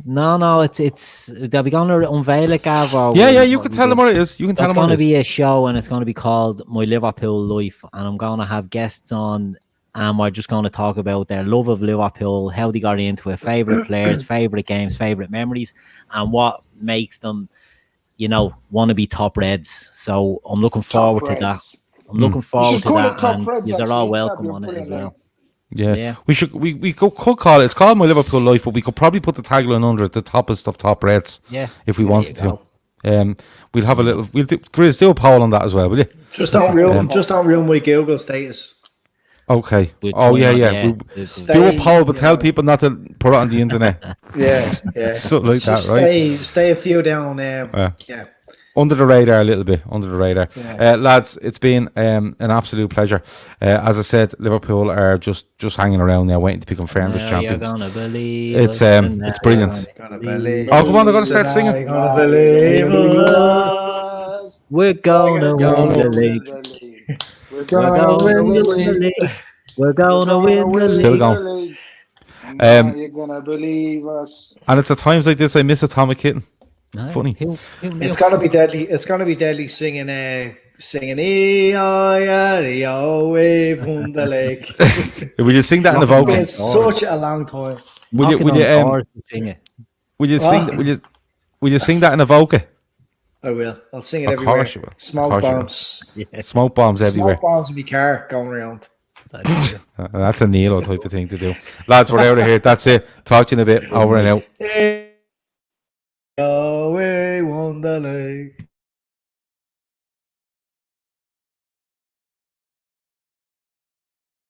No, it's they'll be going to unveil it, Gav. You can tell them what it is. You can tell them what it is. It's going to be a show, and it's going to be called My Liverpool Life, and I'm going to have guests on, and we're just going to talk about their love of Liverpool, how they got into it, favourite players, favourite games, favourite memories, and what makes them, want to be top Reds. So I'm looking forward to that. I'm looking forward to that, and you're all welcome on it as well. Yeah. We could call it. It's called My Liverpool Life, but we could probably put the tagline under it, the toppest of top Reds. Yeah. If we wanted to. We'll have a little. Grizz, do a poll on that as well, will you? Just don't ruin my Google status. Okay. Do a poll, but tell people not to put it on the internet. Yeah. Something like that, right? Stay a few down. Under the radar a little bit, lads. It's been an absolute pleasure. As I said, Liverpool are just hanging around now, waiting to be confirmed as champions. You're gonna believe it's brilliant. Oh, come on, they're gonna start singing. You're gonna believe us. We're gonna win the league. We're gonna win the league. We're gonna win the league. Still going. You're gonna believe us. And it's at times like this I miss Atomic Kitten. Funny. It's gonna be deadly. It's gonna be deadly singing E-I-I-O, wave on the lake. Will you sing that in the vocal? It's been such a long time. Will you sing that in a vocal? I will. I'll sing it everywhere. Course you will. Smoke bombs. Smoke bombs everywhere. Smoke bombs in my car going around. That's a Nilo type of thing to do. Lads, we're out of here. That's it. Talk to you in a bit. Over and out. Away on the lake.